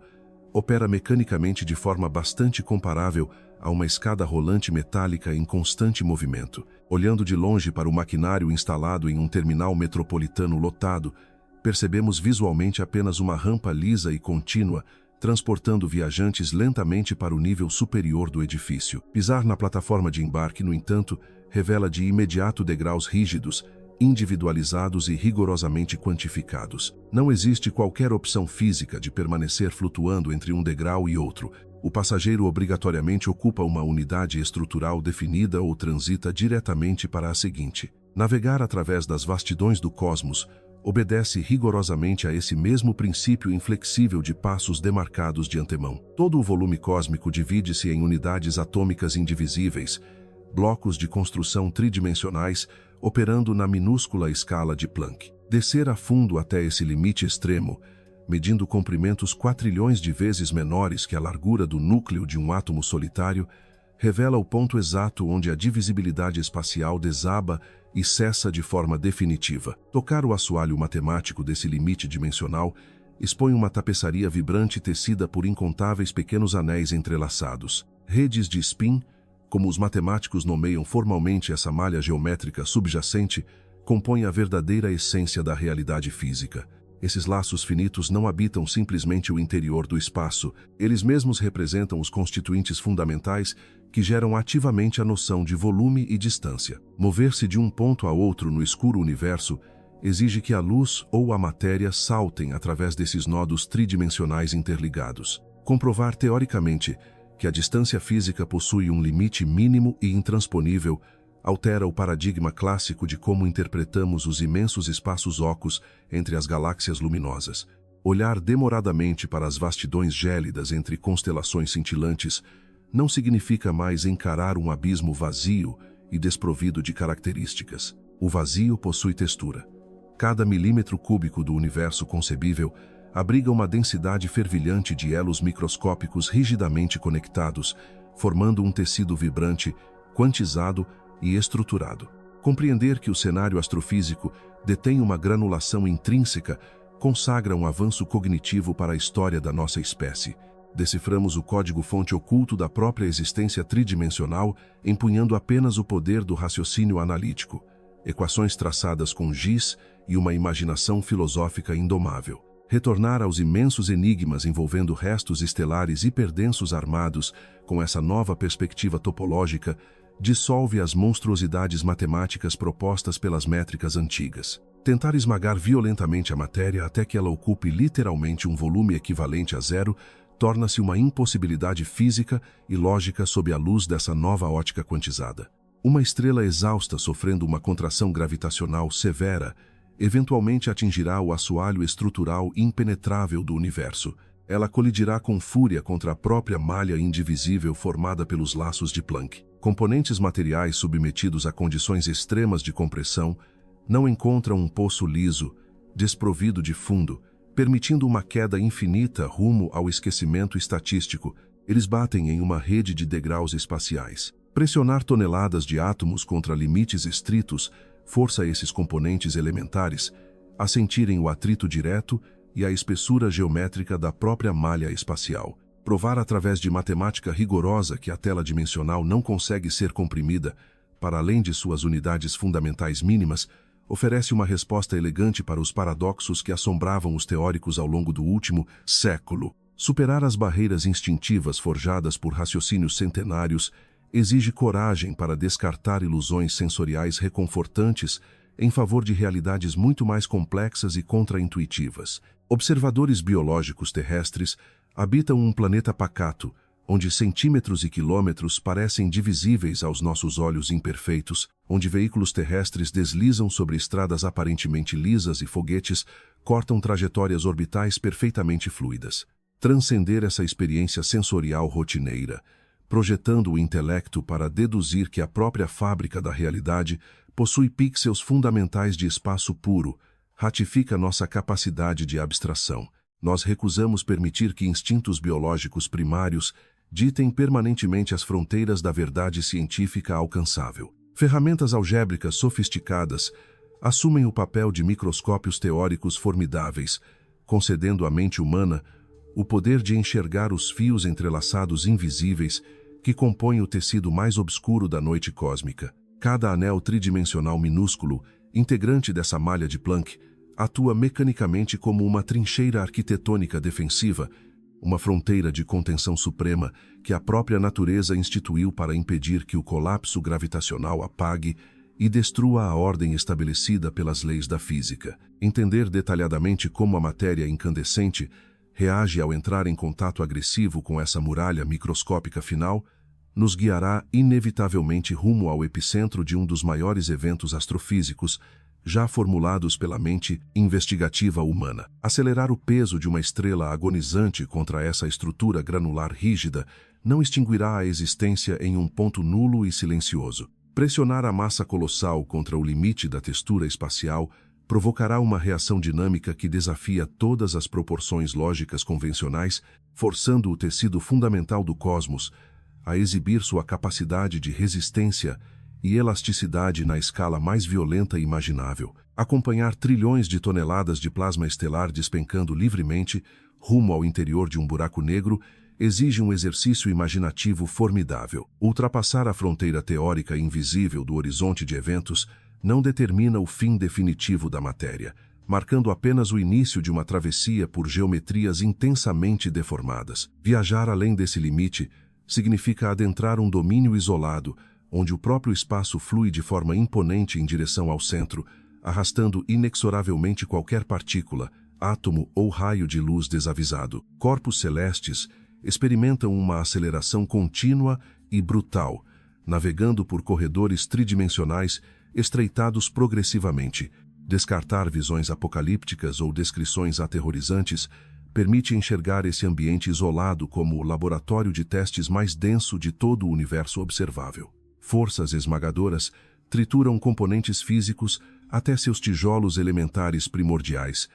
opera mecanicamente de forma bastante comparável a uma escada rolante metálica em constante movimento. Olhando de longe para o maquinário instalado em um terminal metropolitano lotado, percebemos visualmente apenas uma rampa lisa e contínua, transportando viajantes lentamente para o nível superior do edifício. Pisar na plataforma de embarque, no entanto, revela de imediato degraus rígidos, individualizados e rigorosamente quantificados. Não existe qualquer opção física de permanecer flutuando entre um degrau e outro. O passageiro obrigatoriamente ocupa uma unidade estrutural definida ou transita diretamente para a seguinte. Navegar através das vastidões do cosmos obedece rigorosamente a esse mesmo princípio inflexível de passos demarcados de antemão. Todo o volume cósmico divide-se em unidades atômicas indivisíveis, blocos de construção tridimensionais operando na minúscula escala de Planck. Descer a fundo até esse limite extremo, medindo comprimentos quatrilhões de vezes menores que a largura do núcleo de um átomo solitário, revela o ponto exato onde a divisibilidade espacial desaba e cessa de forma definitiva. Tocar o assoalho matemático desse limite dimensional expõe uma tapeçaria vibrante tecida por incontáveis pequenos anéis entrelaçados. Redes de spin, como os matemáticos nomeiam formalmente essa malha geométrica subjacente, compõem a verdadeira essência da realidade física. Esses laços finitos não habitam simplesmente o interior do espaço, eles mesmos representam os constituintes fundamentais que geram ativamente a noção de volume e distância. Mover-se de um ponto a outro no escuro universo exige que a luz ou a matéria saltem através desses nodos tridimensionais interligados. Comprovar teoricamente que a distância física possui um limite mínimo e intransponível altera o paradigma clássico de como interpretamos os imensos espaços ocos entre as galáxias luminosas. Olhar demoradamente para as vastidões gélidas entre constelações cintilantes não significa mais encarar um abismo vazio e desprovido de características. O vazio possui textura. Cada milímetro cúbico do universo concebível abriga uma densidade fervilhante de elos microscópicos rigidamente conectados, formando um tecido vibrante, quantizado e estruturado. Compreender que o cenário astrofísico detém uma granulação intrínseca consagra um avanço cognitivo para a história da nossa espécie. Deciframos o código-fonte oculto da própria existência tridimensional, empunhando apenas o poder do raciocínio analítico, equações traçadas com giz e uma imaginação filosófica indomável. Retornar aos imensos enigmas envolvendo restos estelares hiperdensos armados com essa nova perspectiva topológica dissolve as monstruosidades matemáticas propostas pelas métricas antigas. Tentar esmagar violentamente a matéria até que ela ocupe literalmente um volume equivalente a zero torna-se uma impossibilidade física e lógica sob a luz dessa nova ótica quantizada. Uma estrela exausta sofrendo uma contração gravitacional severa eventualmente atingirá o assoalho estrutural impenetrável do universo. Ela colidirá com fúria contra a própria malha indivisível formada pelos laços de Planck. Componentes materiais submetidos a condições extremas de compressão não encontram um poço liso, desprovido de fundo, permitindo uma queda infinita rumo ao esquecimento estatístico. Eles batem em uma rede de degraus espaciais. Pressionar toneladas de átomos contra limites estritos força esses componentes elementares a sentirem o atrito direto e a espessura geométrica da própria malha espacial. Provar através de matemática rigorosa que a tela dimensional não consegue ser comprimida para além de suas unidades fundamentais mínimas oferece uma resposta elegante para os paradoxos que assombravam os teóricos ao longo do último século. Superar as barreiras instintivas forjadas por raciocínios centenários exige coragem para descartar ilusões sensoriais reconfortantes em favor de realidades muito mais complexas e contraintuitivas. Observadores biológicos terrestres habitam um planeta pacato, onde centímetros e quilômetros parecem divisíveis aos nossos olhos imperfeitos, onde veículos terrestres deslizam sobre estradas aparentemente lisas e foguetes cortam trajetórias orbitais perfeitamente fluidas. Transcender essa experiência sensorial rotineira, projetando o intelecto para deduzir que a própria fábrica da realidade possui pixels fundamentais de espaço puro, ratifica nossa capacidade de abstração. Nós recusamos permitir que instintos biológicos primários ditem permanentemente as fronteiras da verdade científica alcançável. Ferramentas algébricas sofisticadas assumem o papel de microscópios teóricos formidáveis, concedendo à mente humana o poder de enxergar os fios entrelaçados invisíveis que compõem o tecido mais obscuro da noite cósmica. Cada anel tridimensional minúsculo, integrante dessa malha de Planck, atua mecanicamente como uma trincheira arquitetônica defensiva, uma fronteira de contenção suprema que a própria natureza instituiu para impedir que o colapso gravitacional apague e destrua a ordem estabelecida pelas leis da física. Entender detalhadamente como a matéria incandescente reage ao entrar em contato agressivo com essa muralha microscópica final, nos guiará inevitavelmente rumo ao epicentro de um dos maiores eventos astrofísicos já formulados pela mente investigativa humana. Acelerar o peso de uma estrela agonizante contra essa estrutura granular rígida não extinguirá a existência em um ponto nulo e silencioso. Pressionar a massa colossal contra o limite da textura espacial provocará uma reação dinâmica que desafia todas as proporções lógicas convencionais, forçando o tecido fundamental do cosmos a exibir sua capacidade de resistência e elasticidade na escala mais violenta imaginável. Acompanhar trilhões de toneladas de plasma estelar despencando livremente rumo ao interior de um buraco negro exige um exercício imaginativo formidável. Ultrapassar a fronteira teórica invisível do horizonte de eventos não determina o fim definitivo da matéria, marcando apenas o início de uma travessia por geometrias intensamente deformadas. Viajar além desse limite significa adentrar um domínio isolado, onde o próprio espaço flui de forma imponente em direção ao centro, arrastando inexoravelmente qualquer partícula, átomo ou raio de luz desavisado. Corpos celestes experimentam uma aceleração contínua e brutal, navegando por corredores tridimensionais estreitados progressivamente. Descartar visões apocalípticas ou descrições aterrorizantes permite enxergar esse ambiente isolado como o laboratório de testes mais denso de todo o universo observável. Forças esmagadoras trituram componentes físicos até seus tijolos elementares primordiais,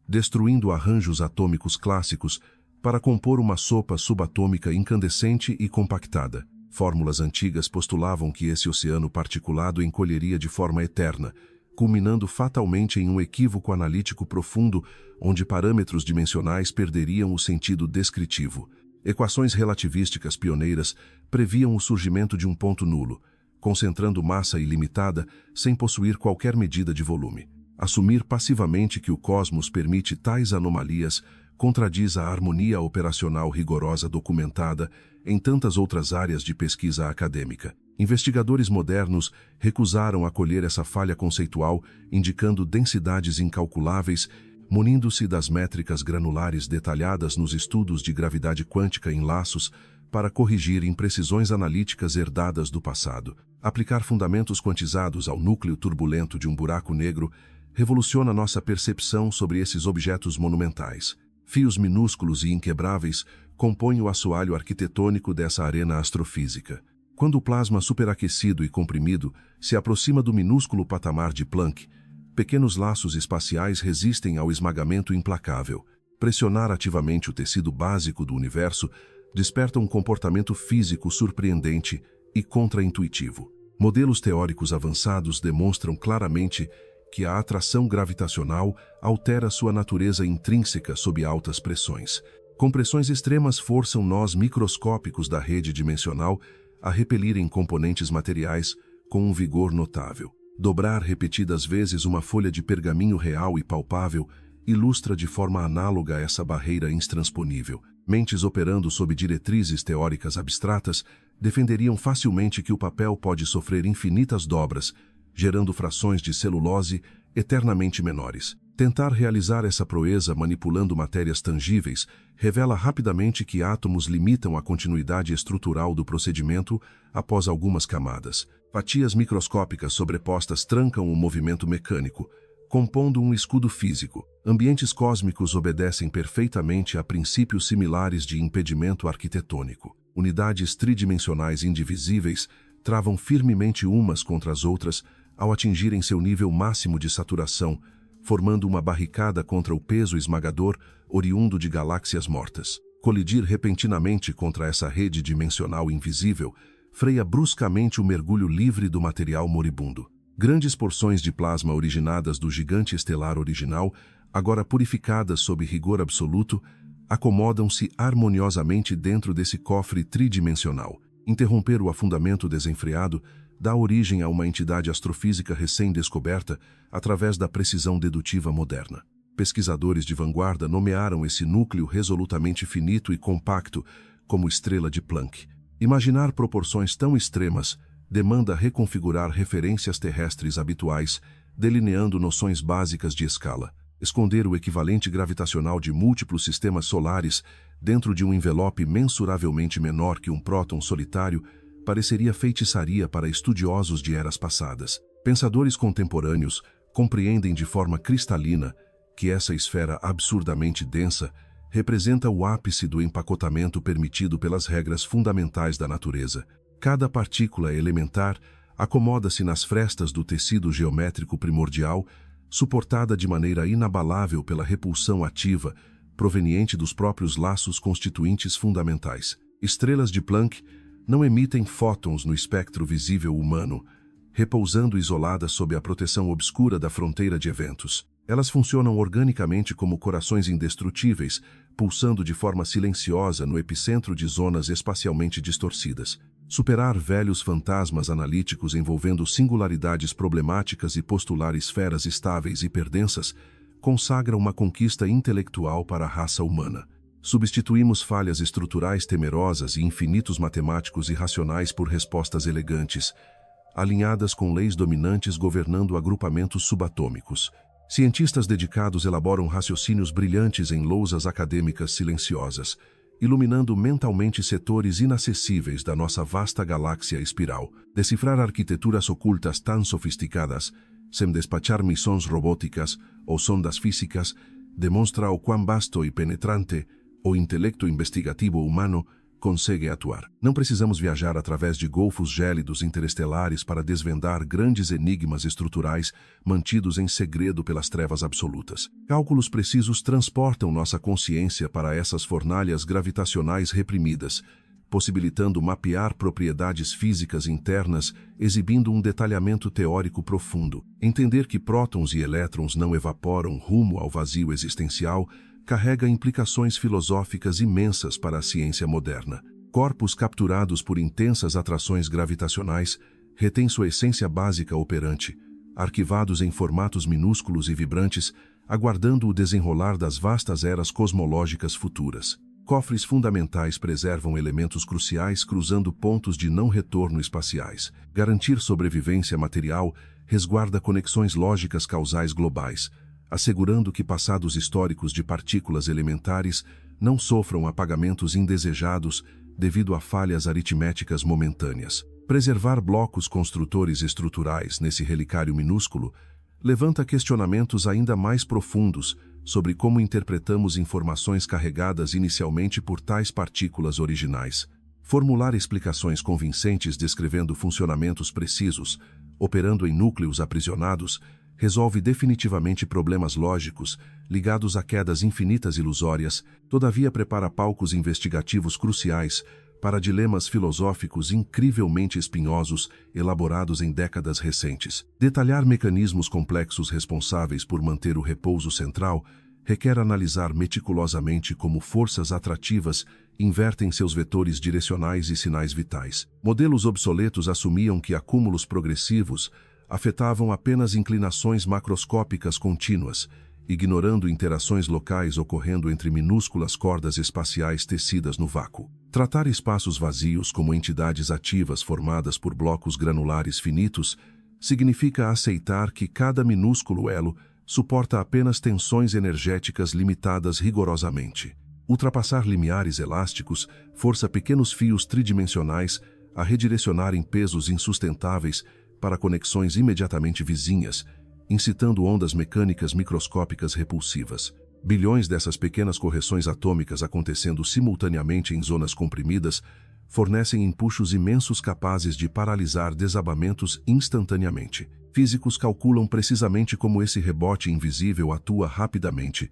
destruindo arranjos atômicos clássicos para compor uma sopa subatômica incandescente e compactada. Fórmulas antigas postulavam que esse oceano particulado encolheria de forma eterna, culminando fatalmente em um equívoco analítico profundo onde parâmetros dimensionais perderiam o sentido descritivo. Equações relativísticas pioneiras previam o surgimento de um ponto nulo, concentrando massa ilimitada sem possuir qualquer medida de volume. Assumir passivamente que o cosmos permite tais anomalias contradiz a harmonia operacional rigorosa documentada em tantas outras áreas de pesquisa acadêmica. Investigadores modernos recusaram acolher essa falha conceitual, indicando densidades incalculáveis, munindo-se das métricas granulares detalhadas nos estudos de gravidade quântica em laços para corrigir imprecisões analíticas herdadas do passado. Aplicar fundamentos quantizados ao núcleo turbulento de um buraco negro revoluciona nossa percepção sobre esses objetos monumentais. Fios minúsculos e inquebráveis compõem o assoalho arquitetônico dessa arena astrofísica. Quando o plasma superaquecido e comprimido se aproxima do minúsculo patamar de Planck, pequenos laços espaciais resistem ao esmagamento implacável. Pressionar ativamente o tecido básico do universo desperta um comportamento físico surpreendente e contraintuitivo. Modelos teóricos avançados demonstram claramente que a atração gravitacional altera sua natureza intrínseca sob altas pressões. Compressões extremas forçam nós microscópicos da rede dimensional a repelirem componentes materiais com um vigor notável. Dobrar repetidas vezes uma folha de pergaminho real e palpável ilustra de forma análoga essa barreira intransponível. Mentes operando sob diretrizes teóricas abstratas defenderiam facilmente que o papel pode sofrer infinitas dobras, gerando frações de celulose eternamente menores. Tentar realizar essa proeza manipulando matérias tangíveis revela rapidamente que átomos limitam a continuidade estrutural do procedimento após algumas camadas. Fatias microscópicas sobrepostas trancam o movimento mecânico, compondo um escudo físico. Ambientes cósmicos obedecem perfeitamente a princípios similares de impedimento arquitetônico. Unidades tridimensionais indivisíveis travam firmemente umas contra as outras ao atingirem seu nível máximo de saturação, formando uma barricada contra o peso esmagador oriundo de galáxias mortas. Colidir repentinamente contra essa rede dimensional invisível freia bruscamente o mergulho livre do material moribundo. Grandes porções de plasma originadas do gigante estelar original, agora purificadas sob rigor absoluto, acomodam-se harmoniosamente dentro desse cofre tridimensional. Interromper o afundamento desenfreado dá origem a uma entidade astrofísica recém-descoberta através da precisão dedutiva moderna. Pesquisadores de vanguarda nomearam esse núcleo resolutamente finito e compacto como estrela de Planck. Imaginar proporções tão extremas demanda reconfigurar referências terrestres habituais, delineando noções básicas de escala. Esconder o equivalente gravitacional de múltiplos sistemas solares dentro de um envelope mensuravelmente menor que um próton solitário pareceria feitiçaria para estudiosos de eras passadas. Pensadores contemporâneos compreendem de forma cristalina que essa esfera absurdamente densa representa o ápice do empacotamento permitido pelas regras fundamentais da natureza. Cada partícula elementar acomoda-se nas frestas do tecido geométrico primordial, suportada de maneira inabalável pela repulsão ativa proveniente dos próprios laços constituintes fundamentais. Estrelas de Planck não emitem fótons no espectro visível humano, repousando isoladas sob a proteção obscura da fronteira de eventos. Elas funcionam organicamente como corações indestrutíveis, pulsando de forma silenciosa no epicentro de zonas espacialmente distorcidas. Superar velhos fantasmas analíticos envolvendo singularidades problemáticas e postular esferas estáveis hiperdensas consagra uma conquista intelectual para a raça humana. Substituímos falhas estruturais temerosas e infinitos matemáticos irracionais por respostas elegantes, alinhadas com leis dominantes governando agrupamentos subatômicos. Cientistas dedicados elaboram raciocínios brilhantes em lousas acadêmicas silenciosas, iluminando mentalmente setores inacessíveis da nossa vasta galáxia espiral. Decifrar arquiteturas ocultas tão sofisticadas, sem despachar missões robóticas ou sondas físicas, demonstra o quão vasto e penetrante o intelecto investigativo humano conseguem atuar. Não precisamos viajar através de golfos gélidos interestelares para desvendar grandes enigmas estruturais mantidos em segredo pelas trevas absolutas. Cálculos precisos transportam nossa consciência para essas fornalhas gravitacionais reprimidas, possibilitando mapear propriedades físicas internas, exibindo um detalhamento teórico profundo. Entender que prótons e elétrons não evaporam rumo ao vazio existencial carrega implicações filosóficas imensas para a ciência moderna. Corpos capturados por intensas atrações gravitacionais retêm sua essência básica operante, arquivados em formatos minúsculos e vibrantes, aguardando o desenrolar das vastas eras cosmológicas futuras. Cofres fundamentais preservam elementos cruciais cruzando pontos de não retorno espaciais. Garantir sobrevivência material resguarda conexões lógicas causais globais, assegurando que passados históricos de partículas elementares não sofram apagamentos indesejados devido a falhas aritméticas momentâneas. Preservar blocos construtores estruturais nesse relicário minúsculo levanta questionamentos ainda mais profundos sobre como interpretamos informações carregadas inicialmente por tais partículas originais. Formular explicações convincentes descrevendo funcionamentos precisos, operando em núcleos aprisionados, resolve definitivamente problemas lógicos ligados a quedas infinitas ilusórias, todavia prepara palcos investigativos cruciais para dilemas filosóficos incrivelmente espinhosos elaborados em décadas recentes. Detalhar mecanismos complexos responsáveis por manter o repouso central requer analisar meticulosamente como forças atrativas invertem seus vetores direcionais e sinais vitais. Modelos obsoletos assumiam que acúmulos progressivos afetavam apenas inclinações macroscópicas contínuas, ignorando interações locais ocorrendo entre minúsculas cordas espaciais tecidas no vácuo. Tratar espaços vazios como entidades ativas formadas por blocos granulares finitos significa aceitar que cada minúsculo elo suporta apenas tensões energéticas limitadas rigorosamente. Ultrapassar limiares elásticos força pequenos fios tridimensionais a redirecionarem pesos insustentáveis para conexões imediatamente vizinhas, incitando ondas mecânicas microscópicas repulsivas. Bilhões dessas pequenas correções atômicas acontecendo simultaneamente em zonas comprimidas fornecem empuxos imensos capazes de paralisar desabamentos instantaneamente. Físicos calculam precisamente como esse rebote invisível atua rapidamente,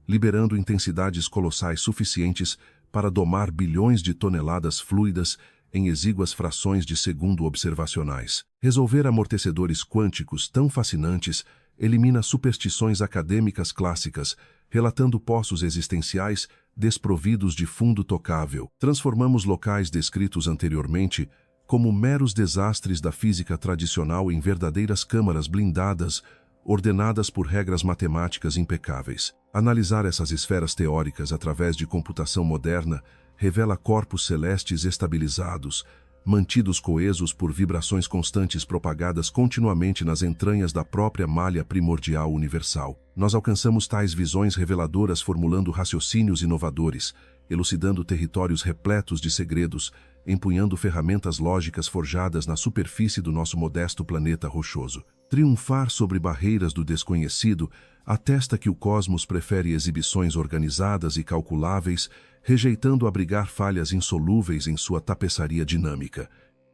liberando intensidades colossais suficientes para domar bilhões de toneladas fluidas em exíguas frações de segundo observacionais. Resolver amortecedores quânticos tão fascinantes elimina superstições acadêmicas clássicas, relatando poços existenciais desprovidos de fundo tocável. Transformamos locais descritos anteriormente como meros desastres da física tradicional em verdadeiras câmaras blindadas, ordenadas por regras matemáticas impecáveis. Analisar essas esferas teóricas através de computação moderna revela corpos celestes estabilizados, mantidos coesos por vibrações constantes propagadas continuamente nas entranhas da própria malha primordial universal. Nós alcançamos tais visões reveladoras formulando raciocínios inovadores, elucidando territórios repletos de segredos, empunhando ferramentas lógicas forjadas na superfície do nosso modesto planeta rochoso. Triunfar sobre barreiras do desconhecido atesta que o cosmos prefere exibições organizadas e calculáveis, rejeitando abrigar falhas insolúveis em sua tapeçaria dinâmica.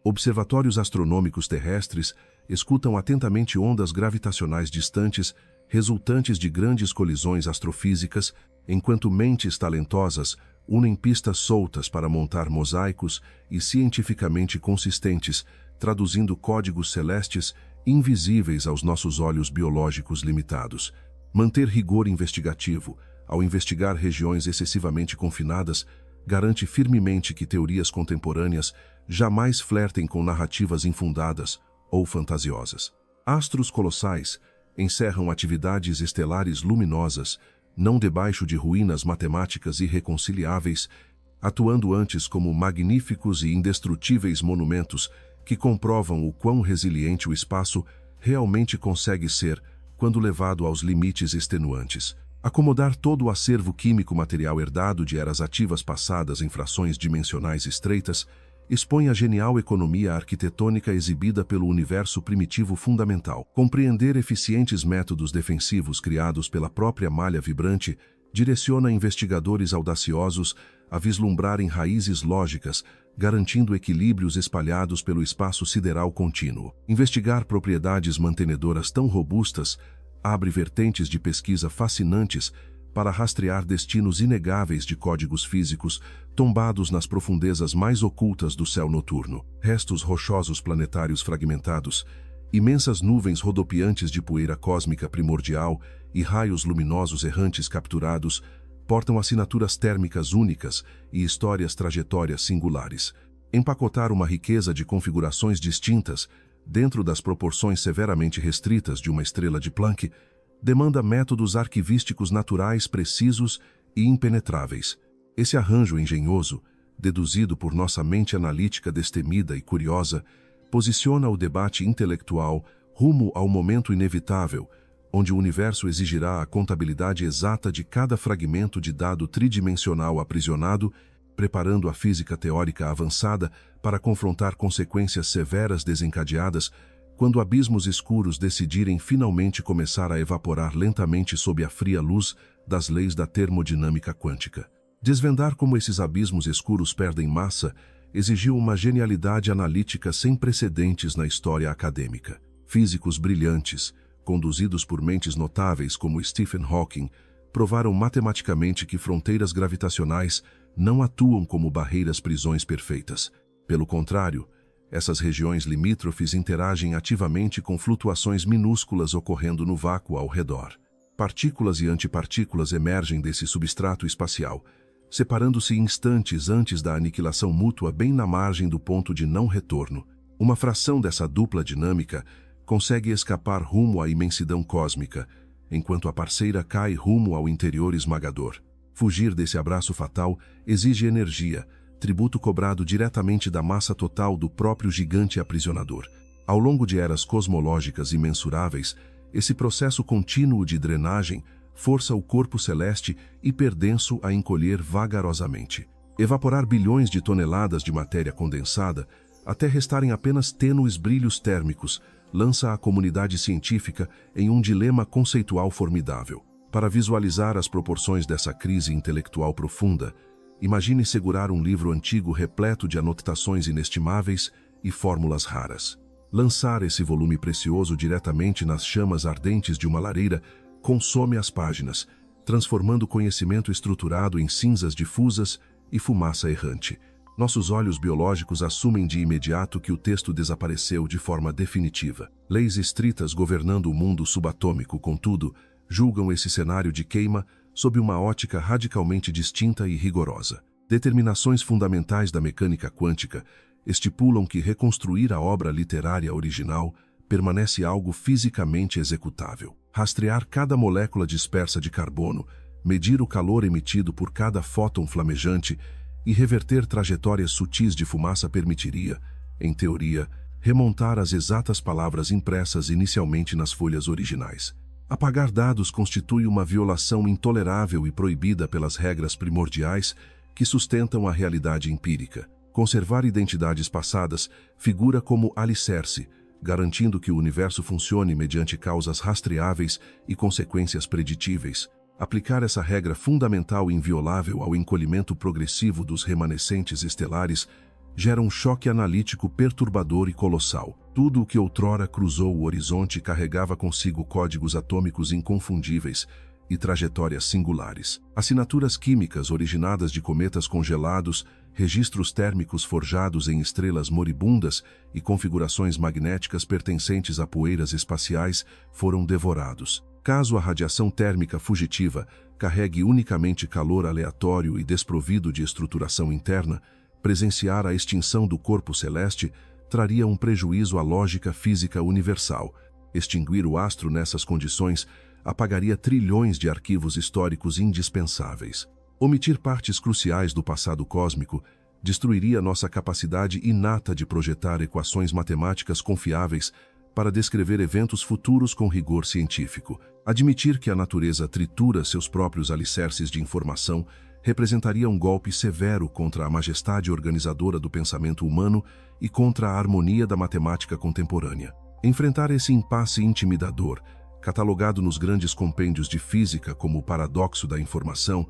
Observatórios astronômicos terrestres escutam atentamente ondas gravitacionais distantes, resultantes de grandes colisões astrofísicas, enquanto mentes talentosas unem pistas soltas para montar mosaicos e cientificamente consistentes, traduzindo códigos celestes invisíveis aos nossos olhos biológicos limitados. Manter rigor investigativo, ao investigar regiões excessivamente confinadas, garante firmemente que teorias contemporâneas jamais flertem com narrativas infundadas ou fantasiosas. Astros colossais encerram atividades estelares luminosas, não debaixo de ruínas matemáticas irreconciliáveis, atuando antes como magníficos e indestrutíveis monumentos que comprovam o quão resiliente o espaço realmente consegue ser quando levado aos limites extenuantes. Acomodar todo o acervo químico material herdado de eras ativas passadas em frações dimensionais estreitas expõe a genial economia arquitetônica exibida pelo universo primitivo fundamental. Compreender eficientes métodos defensivos criados pela própria malha vibrante direciona investigadores audaciosos a vislumbrarem raízes lógicas, garantindo equilíbrios espalhados pelo espaço sideral contínuo. Investigar propriedades mantenedoras tão robustas abre vertentes de pesquisa fascinantes para rastrear destinos inegáveis de códigos físicos tombados nas profundezas mais ocultas do céu noturno. Restos rochosos planetários fragmentados, imensas nuvens rodopiantes de poeira cósmica primordial e raios luminosos errantes capturados portam assinaturas térmicas únicas e trajetórias singulares. Empacotar uma riqueza de configurações distintas dentro das proporções severamente restritas de uma estrela de Planck demanda métodos arquivísticos naturais precisos e impenetráveis. Esse arranjo engenhoso, deduzido por nossa mente analítica destemida e curiosa, posiciona o debate intelectual rumo ao momento inevitável, onde o universo exigirá a contabilidade exata de cada fragmento de dado tridimensional aprisionado, preparando a física teórica avançada para confrontar consequências severas desencadeadas quando abismos escuros decidirem finalmente começar a evaporar lentamente sob a fria luz das leis da termodinâmica quântica. Desvendar como esses abismos escuros perdem massa exigiu uma genialidade analítica sem precedentes na história acadêmica. Físicos brilhantes, conduzidos por mentes notáveis como Stephen Hawking, provaram matematicamente que fronteiras gravitacionais não atuam como prisões perfeitas. Pelo contrário, essas regiões limítrofes interagem ativamente com flutuações minúsculas ocorrendo no vácuo ao redor. Partículas e antipartículas emergem desse substrato espacial, separando-se instantes antes da aniquilação mútua bem na margem do ponto de não retorno. Uma fração dessa dupla dinâmica consegue escapar rumo à imensidão cósmica, enquanto a parceira cai rumo ao interior esmagador. Fugir desse abraço fatal exige energia, tributo cobrado diretamente da massa total do próprio gigante aprisionador. Ao longo de eras cosmológicas imensuráveis, esse processo contínuo de drenagem força o corpo celeste hiperdenso a encolher vagarosamente. Evaporar bilhões de toneladas de matéria condensada, até restarem apenas tênues brilhos térmicos, lança a comunidade científica em um dilema conceitual formidável. Para visualizar as proporções dessa crise intelectual profunda, imagine segurar um livro antigo repleto de anotações inestimáveis e fórmulas raras. Lançar esse volume precioso diretamente nas chamas ardentes de uma lareira consome as páginas, transformando o conhecimento estruturado em cinzas difusas e fumaça errante. Nossos olhos biológicos assumem de imediato que o texto desapareceu de forma definitiva. Leis estritas governando o mundo subatômico, contudo, julgam esse cenário de queima sob uma ótica radicalmente distinta e rigorosa. Determinações fundamentais da mecânica quântica estipulam que reconstruir a obra literária original permanece algo fisicamente executável. Rastrear cada molécula dispersa de carbono, medir o calor emitido por cada fóton flamejante e reverter trajetórias sutis de fumaça permitiria, em teoria, remontar as exatas palavras impressas inicialmente nas folhas originais. Apagar dados constitui uma violação intolerável e proibida pelas regras primordiais que sustentam a realidade empírica. Conservar identidades passadas figura como alicerce, garantindo que o universo funcione mediante causas rastreáveis e consequências preditíveis. Aplicar essa regra fundamental e inviolável ao encolhimento progressivo dos remanescentes estelares gera um choque analítico perturbador e colossal. Tudo o que outrora cruzou o horizonte carregava consigo códigos atômicos inconfundíveis e trajetórias singulares. Assinaturas químicas originadas de cometas congelados, registros térmicos forjados em estrelas moribundas e configurações magnéticas pertencentes a poeiras espaciais foram devorados. Caso a radiação térmica fugitiva carregue unicamente calor aleatório e desprovido de estruturação interna, presenciar a extinção do corpo celeste traria um prejuízo à lógica física universal. Extinguir o astro nessas condições apagaria trilhões de arquivos históricos indispensáveis. Omitir partes cruciais do passado cósmico destruiria nossa capacidade inata de projetar equações matemáticas confiáveis para descrever eventos futuros com rigor científico. Admitir que a natureza tritura seus próprios alicerces de informação representaria um golpe severo contra a majestade organizadora do pensamento humano e contra a harmonia da matemática contemporânea. Enfrentar esse impasse intimidador, catalogado nos grandes compêndios de física como o paradoxo da informação,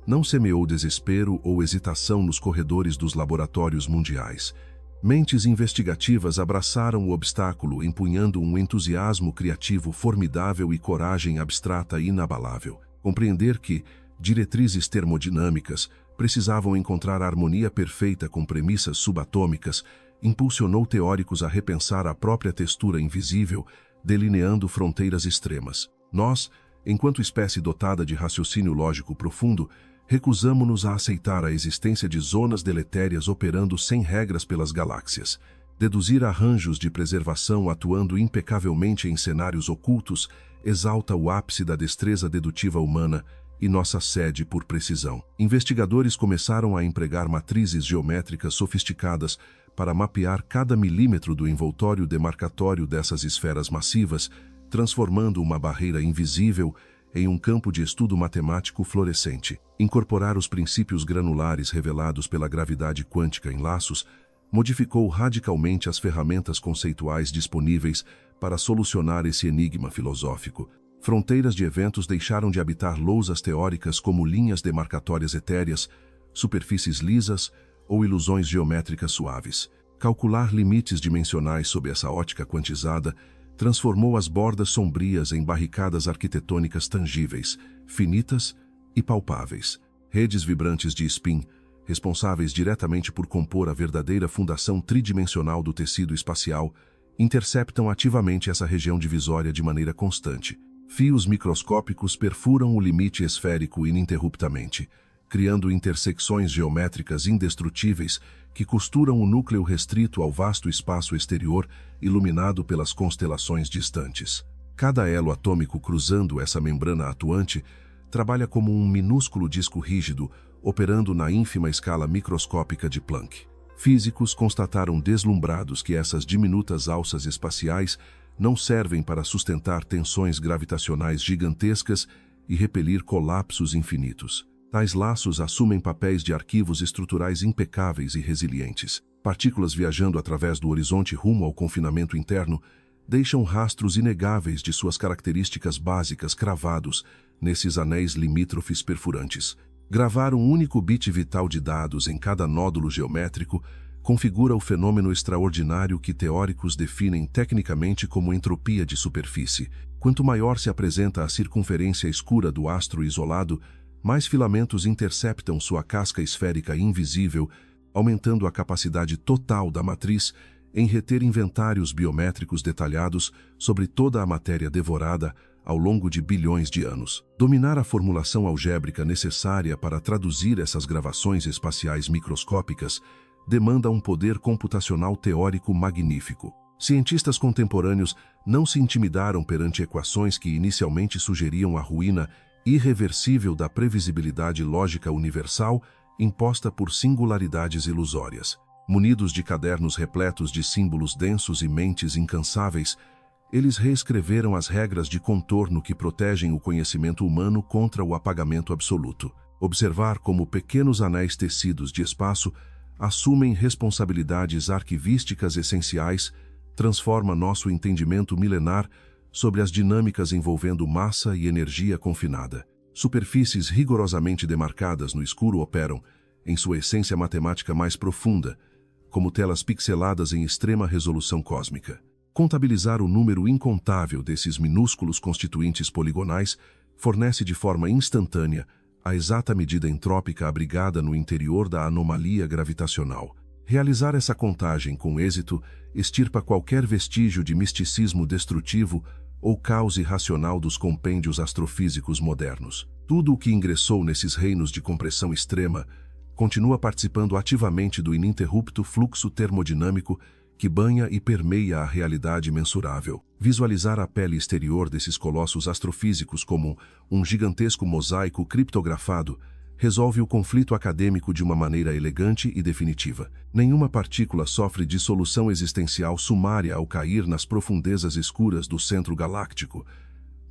não semeou desespero ou hesitação nos corredores dos laboratórios mundiais. Mentes investigativas abraçaram o obstáculo, empunhando um entusiasmo criativo formidável e coragem abstrata inabalável. Compreender que diretrizes termodinâmicas precisavam encontrar harmonia perfeita com premissas subatômicas impulsionou teóricos a repensar a própria textura invisível, delineando fronteiras extremas. Nós, enquanto espécie dotada de raciocínio lógico profundo, recusamo-nos a aceitar a existência de zonas deletérias operando sem regras pelas galáxias. Deduzir arranjos de preservação atuando impecavelmente em cenários ocultos exalta o ápice da destreza dedutiva humana e nossa sede por precisão. Investigadores começaram a empregar matrizes geométricas sofisticadas para mapear cada milímetro do envoltório demarcatório dessas esferas massivas, transformando uma barreira invisível em um campo de estudo matemático florescente. Incorporar os princípios granulares revelados pela gravidade quântica em laços modificou radicalmente as ferramentas conceituais disponíveis para solucionar esse enigma filosófico. Fronteiras de eventos deixaram de habitar lousas teóricas como linhas demarcatórias etéreas, superfícies lisas ou ilusões geométricas suaves. Calcular limites dimensionais sob essa ótica quantizada transformou as bordas sombrias em barricadas arquitetônicas tangíveis, finitas e palpáveis. Redes vibrantes de spin, responsáveis diretamente por compor a verdadeira fundação tridimensional do tecido espacial, interceptam ativamente essa região divisória de maneira constante. Fios microscópicos perfuram o limite esférico ininterruptamente, criando intersecções geométricas indestrutíveis que costuram o núcleo restrito ao vasto espaço exterior iluminado pelas constelações distantes. Cada elo atômico cruzando essa membrana atuante trabalha como um minúsculo disco rígido, operando na ínfima escala microscópica de Planck. Físicos constataram deslumbrados que essas diminutas alças espaciais não servem para sustentar tensões gravitacionais gigantescas e repelir colapsos infinitos. Tais laços assumem papéis de arquivos estruturais impecáveis e resilientes. Partículas viajando através do horizonte rumo ao confinamento interno deixam rastros inegáveis de suas características básicas cravados nesses anéis limítrofes perfurantes. Gravar um único bit vital de dados em cada nódulo geométrico configura o fenômeno extraordinário que teóricos definem tecnicamente como entropia de superfície. Quanto maior se apresenta a circunferência escura do astro isolado, mais filamentos interceptam sua casca esférica invisível, aumentando a capacidade total da matriz em reter inventários biométricos detalhados sobre toda a matéria devorada ao longo de bilhões de anos. Dominar a formulação algébrica necessária para traduzir essas gravações espaciais microscópicas demanda um poder computacional teórico magnífico. Cientistas contemporâneos não se intimidaram perante equações que inicialmente sugeriam a ruína irreversível da previsibilidade lógica universal imposta por singularidades ilusórias. Munidos de cadernos repletos de símbolos densos e mentes incansáveis, eles reescreveram as regras de contorno que protegem o conhecimento humano contra o apagamento absoluto. Observar como pequenos anéis tecidos de espaço assumem responsabilidades arquivísticas essenciais transforma nosso entendimento milenar sobre as dinâmicas envolvendo massa e energia confinada. Superfícies rigorosamente demarcadas no escuro operam, em sua essência matemática mais profunda, como telas pixeladas em extrema resolução cósmica. Contabilizar o número incontável desses minúsculos constituintes poligonais fornece de forma instantânea a exata medida entrópica abrigada no interior da anomalia gravitacional. Realizar essa contagem com êxito extirpa qualquer vestígio de misticismo destrutivo ou caos irracional dos compêndios astrofísicos modernos. Tudo o que ingressou nesses reinos de compressão extrema continua participando ativamente do ininterrupto fluxo termodinâmico que banha e permeia a realidade mensurável. Visualizar a pele exterior desses colossos astrofísicos como um gigantesco mosaico criptografado resolve o conflito acadêmico de uma maneira elegante e definitiva. Nenhuma partícula sofre dissolução existencial sumária ao cair nas profundezas escuras do centro galáctico,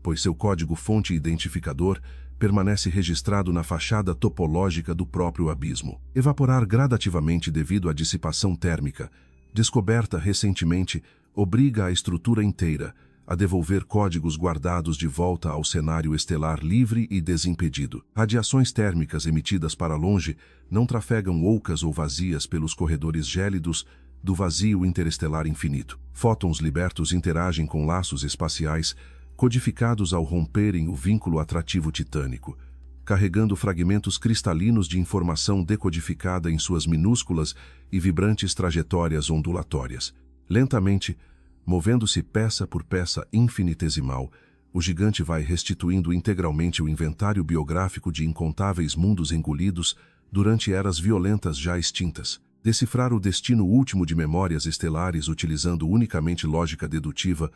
pois seu código-fonte identificador permanece registrado na fachada topológica do próprio abismo. Evaporar gradativamente devido à dissipação térmica, descoberta recentemente, obriga a estrutura inteira, a devolver códigos guardados de volta ao cenário estelar livre e desimpedido. Radiações térmicas emitidas para longe não trafegam ocas ou vazias pelos corredores gélidos do vazio interestelar infinito. Fótons libertos interagem com laços espaciais, codificados ao romperem o vínculo atrativo titânico, carregando fragmentos cristalinos de informação decodificada em suas minúsculas e vibrantes trajetórias ondulatórias. Lentamente, movendo-se peça por peça infinitesimal, o gigante vai restituindo integralmente o inventário biográfico de incontáveis mundos engolidos durante eras violentas já extintas. Decifrar o destino último de memórias estelares utilizando unicamente lógica dedutiva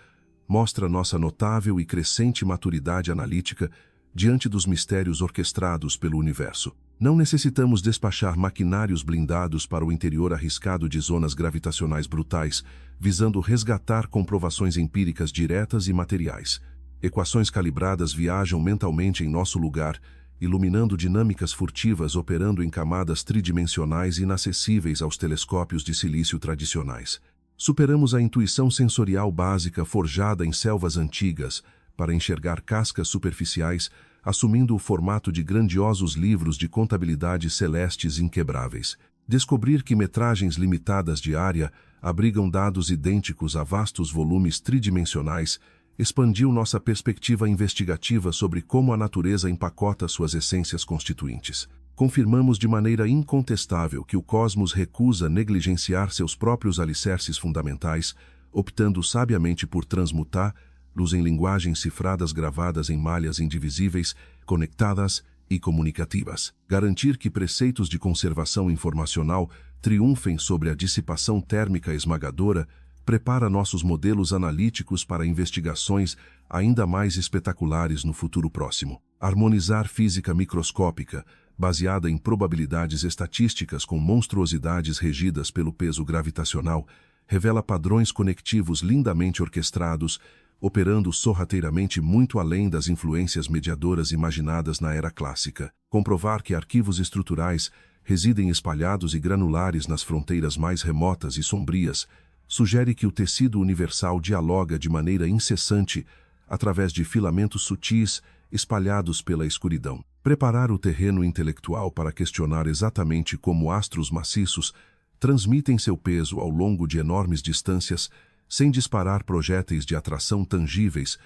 mostra nossa notável e crescente maturidade analítica diante dos mistérios orquestrados pelo universo. Não necessitamos despachar maquinários blindados para o interior arriscado de zonas gravitacionais brutais, visando resgatar comprovações empíricas diretas e materiais. Equações calibradas viajam mentalmente em nosso lugar, iluminando dinâmicas furtivas operando em camadas tridimensionais inacessíveis aos telescópios de silício tradicionais. Superamos a intuição sensorial básica forjada em selvas antigas para enxergar cascas superficiais, assumindo o formato de grandiosos livros de contabilidade celestes inquebráveis. Descobrir que metragens limitadas de área abrigam dados idênticos a vastos volumes tridimensionais expandiu nossa perspectiva investigativa sobre como a natureza empacota suas essências constituintes. Confirmamos de maneira incontestável que o cosmos recusa negligenciar seus próprios alicerces fundamentais, optando sabiamente por transmutá-los em linguagens cifradas gravadas em malhas indivisíveis, conectadas e comunicativas. Garantir que preceitos de conservação informacional triunfem sobre a dissipação térmica esmagadora prepara nossos modelos analíticos para investigações ainda mais espetaculares no futuro próximo. Harmonizar física microscópica, baseada em probabilidades estatísticas com monstruosidades regidas pelo peso gravitacional, revela padrões conectivos lindamente orquestrados, operando sorrateiramente muito além das influências mediadoras imaginadas na era clássica. Comprovar que arquivos estruturais residem espalhados e granulares nas fronteiras mais remotas e sombrias, sugere que o tecido universal dialoga de maneira incessante através de filamentos sutis espalhados pela escuridão. Preparar o terreno intelectual para questionar exatamente como astros maciços transmitem seu peso ao longo de enormes distâncias sem disparar projéteis de atração tangíveis,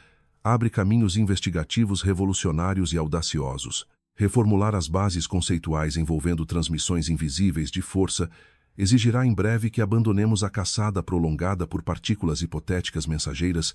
abre caminhos investigativos revolucionários e audaciosos. Reformular as bases conceituais envolvendo transmissões invisíveis de força exigirá em breve que abandonemos a caçada prolongada por partículas hipotéticas mensageiras,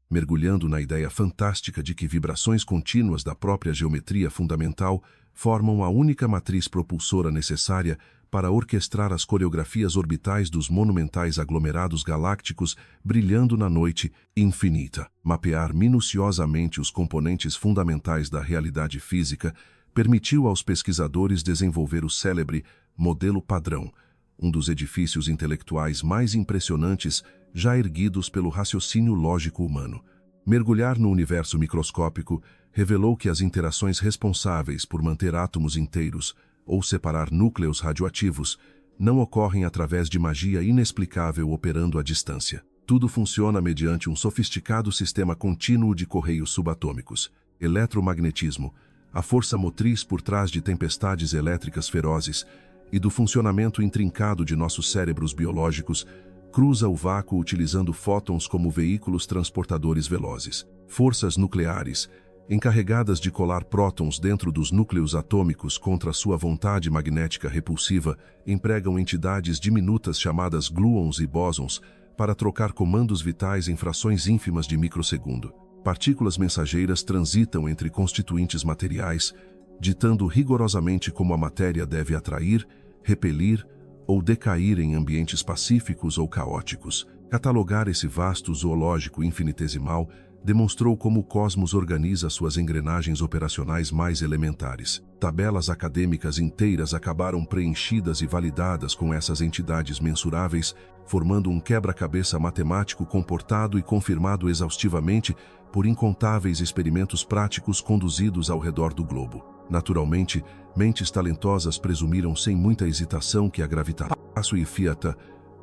mergulhando na ideia fantástica de que vibrações contínuas da própria geometria fundamental formam a única matriz propulsora necessária para orquestrar as coreografias orbitais dos monumentais aglomerados galácticos brilhando na noite infinita. Mapear minuciosamente os componentes fundamentais da realidade física permitiu aos pesquisadores desenvolver o célebre modelo padrão, um dos edifícios intelectuais mais impressionantes já erguidos pelo raciocínio lógico humano. Mergulhar no universo microscópico revelou que as interações responsáveis por manter átomos inteiros ou separar núcleos radioativos não ocorrem através de magia inexplicável operando à distância. Tudo funciona mediante um sofisticado sistema contínuo de correios subatômicos, eletromagnetismo, a força motriz por trás de tempestades elétricas ferozes e do funcionamento intrincado de nossos cérebros biológicos, cruza o vácuo utilizando fótons como veículos transportadores velozes. Forças nucleares, encarregadas de colar prótons dentro dos núcleos atômicos contra sua vontade magnética repulsiva, empregam entidades diminutas chamadas gluons e bósons para trocar comandos vitais em frações ínfimas de microsegundo. Partículas mensageiras transitam entre constituintes materiais, ditando rigorosamente como a matéria deve atrair, repelir ou decair em ambientes pacíficos ou caóticos. Catalogar esse vasto zoológico infinitesimal demonstrou como o cosmos organiza suas engrenagens operacionais mais elementares. Tabelas acadêmicas inteiras acabaram preenchidas e validadas com essas entidades mensuráveis, formando um quebra-cabeça matemático comportado e confirmado exaustivamente por incontáveis experimentos práticos conduzidos ao redor do globo. Naturalmente, mentes talentosas presumiram sem muita hesitação que a gravitação e Fiat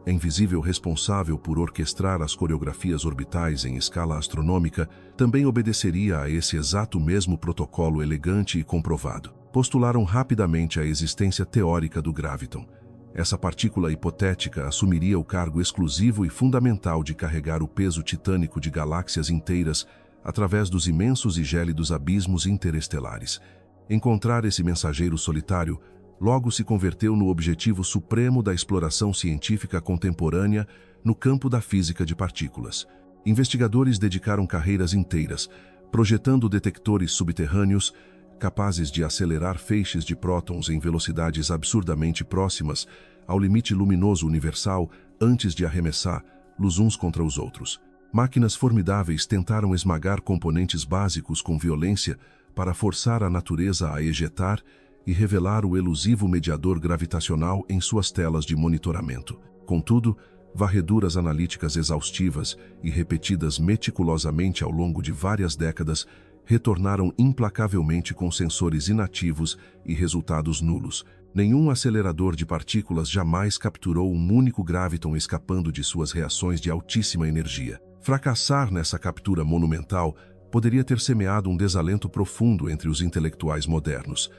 é invisível responsável por orquestrar as coreografias orbitais em escala astronômica, também obedeceria a esse exato mesmo protocolo elegante e comprovado. Postularam rapidamente a existência teórica do graviton. Essa partícula hipotética assumiria o cargo exclusivo e fundamental de carregar o peso titânico de galáxias inteiras através dos imensos e gélidos abismos interestelares. Encontrar esse mensageiro solitário logo se converteu no objetivo supremo da exploração científica contemporânea no campo da física de partículas. Investigadores dedicaram carreiras inteiras, projetando detectores subterrâneos capazes de acelerar feixes de prótons em velocidades absurdamente próximas ao limite luminoso universal antes de arremessá-los uns contra os outros. Máquinas formidáveis tentaram esmagar componentes básicos com violência para forçar a natureza a ejetar e revelar o elusivo mediador gravitacional em suas telas de monitoramento. Contudo, varreduras analíticas exaustivas e repetidas meticulosamente ao longo de várias décadas retornaram implacavelmente com sensores inativos e resultados nulos. Nenhum acelerador de partículas jamais capturou um único graviton escapando de suas reações de altíssima energia. Fracassar nessa captura monumental poderia ter semeado um desalento profundo entre os intelectuais modernos.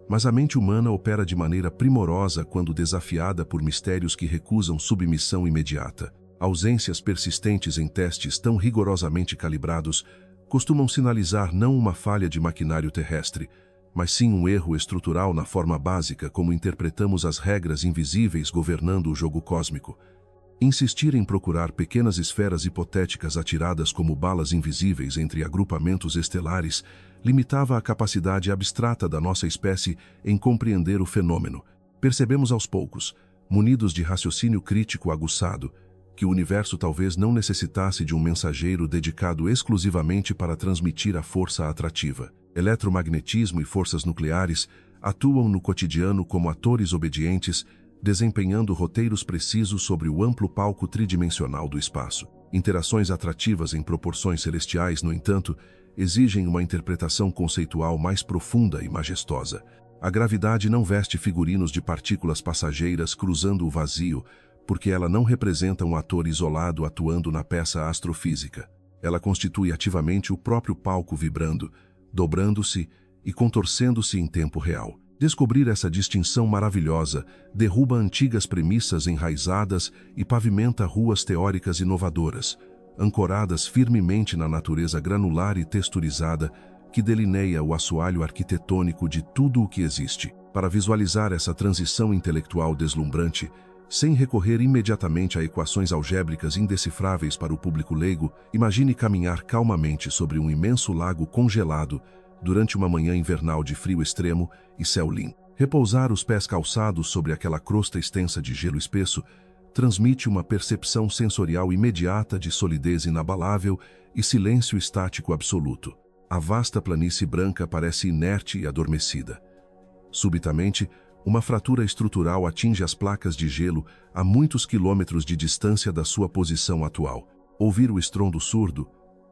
Mas a mente humana opera de maneira primorosa quando desafiada por mistérios que recusam submissão imediata. Ausências persistentes em testes tão rigorosamente calibrados costumam sinalizar não uma falha de maquinário terrestre, mas sim um erro estrutural na forma básica como interpretamos as regras invisíveis governando o jogo cósmico. Insistir em procurar pequenas esferas hipotéticas atiradas como balas invisíveis entre agrupamentos estelares limitava a capacidade abstrata da nossa espécie em compreender o fenômeno. Percebemos aos poucos, munidos de raciocínio crítico aguçado, que o universo talvez não necessitasse de um mensageiro dedicado exclusivamente para transmitir a força atrativa. Eletromagnetismo e forças nucleares atuam no cotidiano como atores obedientes, desempenhando roteiros precisos sobre o amplo palco tridimensional do espaço. Interações atrativas em proporções celestiais, no entanto, exigem uma interpretação conceitual mais profunda e majestosa. A gravidade não veste figurinos de partículas passageiras cruzando o vazio, porque ela não representa um ator isolado atuando na peça astrofísica. Ela constitui ativamente o próprio palco vibrando, dobrando-se e contorcendo-se em tempo real. Descobrir essa distinção maravilhosa derruba antigas premissas enraizadas e pavimenta ruas teóricas inovadoras, ancoradas firmemente na natureza granular e texturizada que delineia o assoalho arquitetônico de tudo o que existe. Para visualizar essa transição intelectual deslumbrante, sem recorrer imediatamente a equações algébricas indecifráveis para o público leigo, imagine caminhar calmamente sobre um imenso lago congelado durante uma manhã invernal de frio extremo e céu limpo. Repousar os pés calçados sobre aquela crosta extensa de gelo espesso transmite uma percepção sensorial imediata de solidez inabalável e silêncio estático absoluto. A vasta planície branca parece inerte e adormecida. Subitamente, uma fratura estrutural atinge as placas de gelo a muitos quilômetros de distância da sua posição atual. Ouvir o estrondo surdo,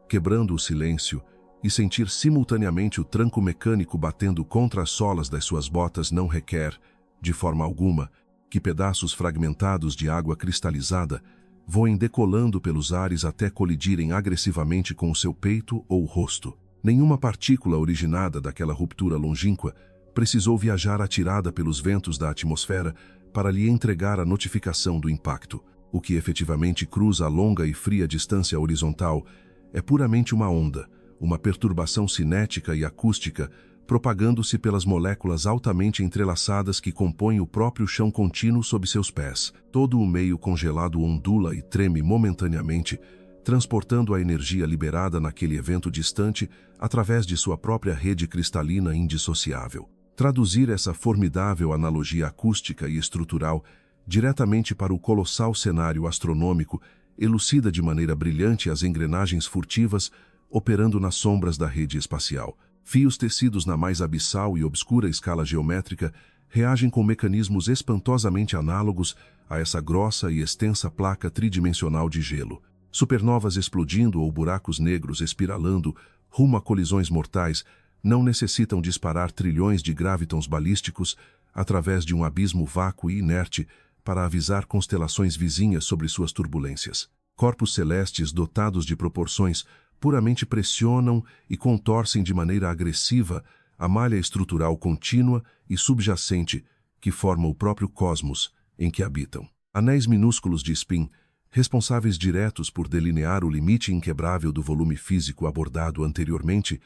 quebrando o silêncio, e sentir simultaneamente o tranco mecânico batendo contra as solas das suas botas não requer, de forma alguma, que pedaços fragmentados de água cristalizada voem decolando pelos ares até colidirem agressivamente com o seu peito ou rosto. Nenhuma partícula originada daquela ruptura longínqua precisou viajar atirada pelos ventos da atmosfera para lhe entregar a notificação do impacto. O que efetivamente cruza a longa e fria distância horizontal é puramente uma onda, uma perturbação cinética e acústica, propagando-se pelas moléculas altamente entrelaçadas que compõem o próprio chão contínuo sob seus pés. Todo o meio congelado ondula e treme momentaneamente, transportando a energia liberada naquele evento distante através de sua própria rede cristalina indissociável. Traduzir essa formidável analogia acústica e estrutural diretamente para o colossal cenário astronômico elucida de maneira brilhante as engrenagens furtivas operando nas sombras da rede espacial. Fios tecidos na mais abissal e obscura escala geométrica reagem com mecanismos espantosamente análogos a essa grossa e extensa placa tridimensional de gelo. Supernovas explodindo ou buracos negros espiralando rumo a colisões mortais não necessitam disparar trilhões de gravitons balísticos através de um abismo vácuo e inerte para avisar constelações vizinhas sobre suas turbulências. Corpos celestes dotados de proporções puramente pressionam e contorcem de maneira agressiva a malha estrutural contínua e subjacente que forma o próprio cosmos em que habitam. Anéis minúsculos de spin, responsáveis diretos por delinear o limite inquebrável do volume físico abordado anteriormente,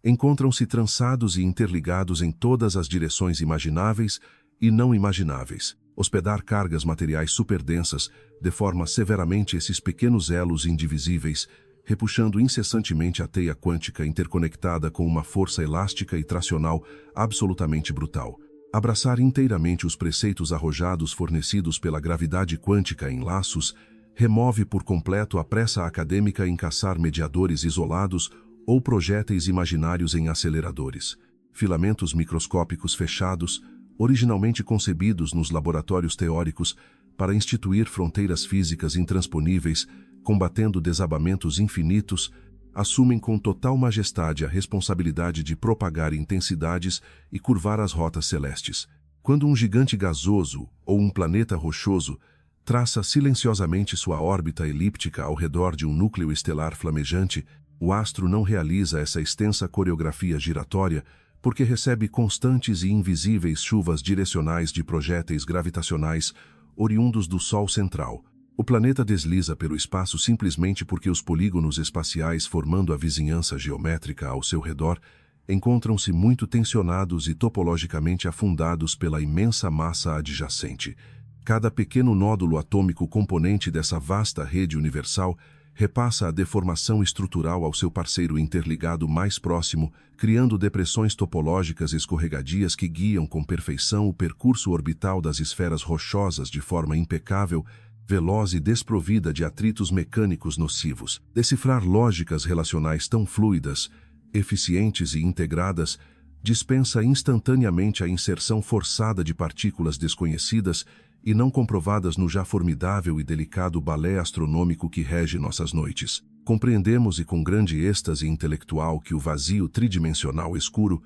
encontram-se trançados e interligados em todas as direções imagináveis e não imagináveis. Hospedar cargas materiais superdensas deforma severamente esses pequenos elos indivisíveis, repuxando incessantemente a teia quântica interconectada com uma força elástica e tracional absolutamente brutal. Abraçar inteiramente os preceitos arrojados fornecidos pela gravidade quântica em laços remove por completo a pressa acadêmica em caçar mediadores isolados ou projéteis imaginários em aceleradores. Filamentos microscópicos fechados, originalmente concebidos nos laboratórios teóricos para instituir fronteiras físicas intransponíveis, combatendo desabamentos infinitos, assumem com total majestade a responsabilidade de propagar intensidades e curvar as rotas celestes. Quando um gigante gasoso ou um planeta rochoso traça silenciosamente sua órbita elíptica ao redor de um núcleo estelar flamejante, o astro não realiza essa extensa coreografia giratória porque recebe constantes e invisíveis chuvas direcionais de projéteis gravitacionais oriundos do Sol central. O planeta desliza pelo espaço simplesmente porque os polígonos espaciais formando a vizinhança geométrica ao seu redor encontram-se muito tensionados e topologicamente afundados pela imensa massa adjacente. Cada pequeno nódulo atômico componente dessa vasta rede universal repassa a deformação estrutural ao seu parceiro interligado mais próximo, criando depressões topológicas escorregadias que guiam com perfeição o percurso orbital das esferas rochosas de forma impecável, veloz e desprovida de atritos mecânicos nocivos. Decifrar lógicas relacionais tão fluidas, eficientes e integradas dispensa instantaneamente a inserção forçada de partículas desconhecidas e não comprovadas no já formidável e delicado balé astronômico que rege nossas noites. Compreendemos e com grande êxtase intelectual que o vazio tridimensional escuro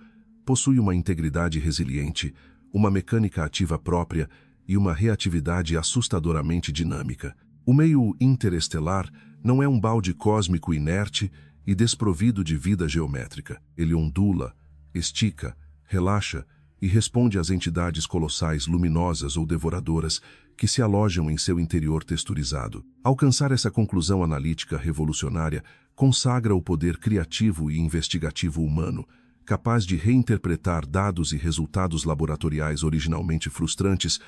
possui uma integridade resiliente, uma mecânica ativa própria e uma reatividade assustadoramente dinâmica. O meio interestelar não é um balde cósmico inerte e desprovido de vida geométrica. Ele ondula, estica, relaxa e responde às entidades colossais luminosas ou devoradoras que se alojam em seu interior texturizado. Alcançar essa conclusão analítica revolucionária consagra o poder criativo e investigativo humano, capaz de reinterpretar dados e resultados laboratoriais originalmente frustrantes,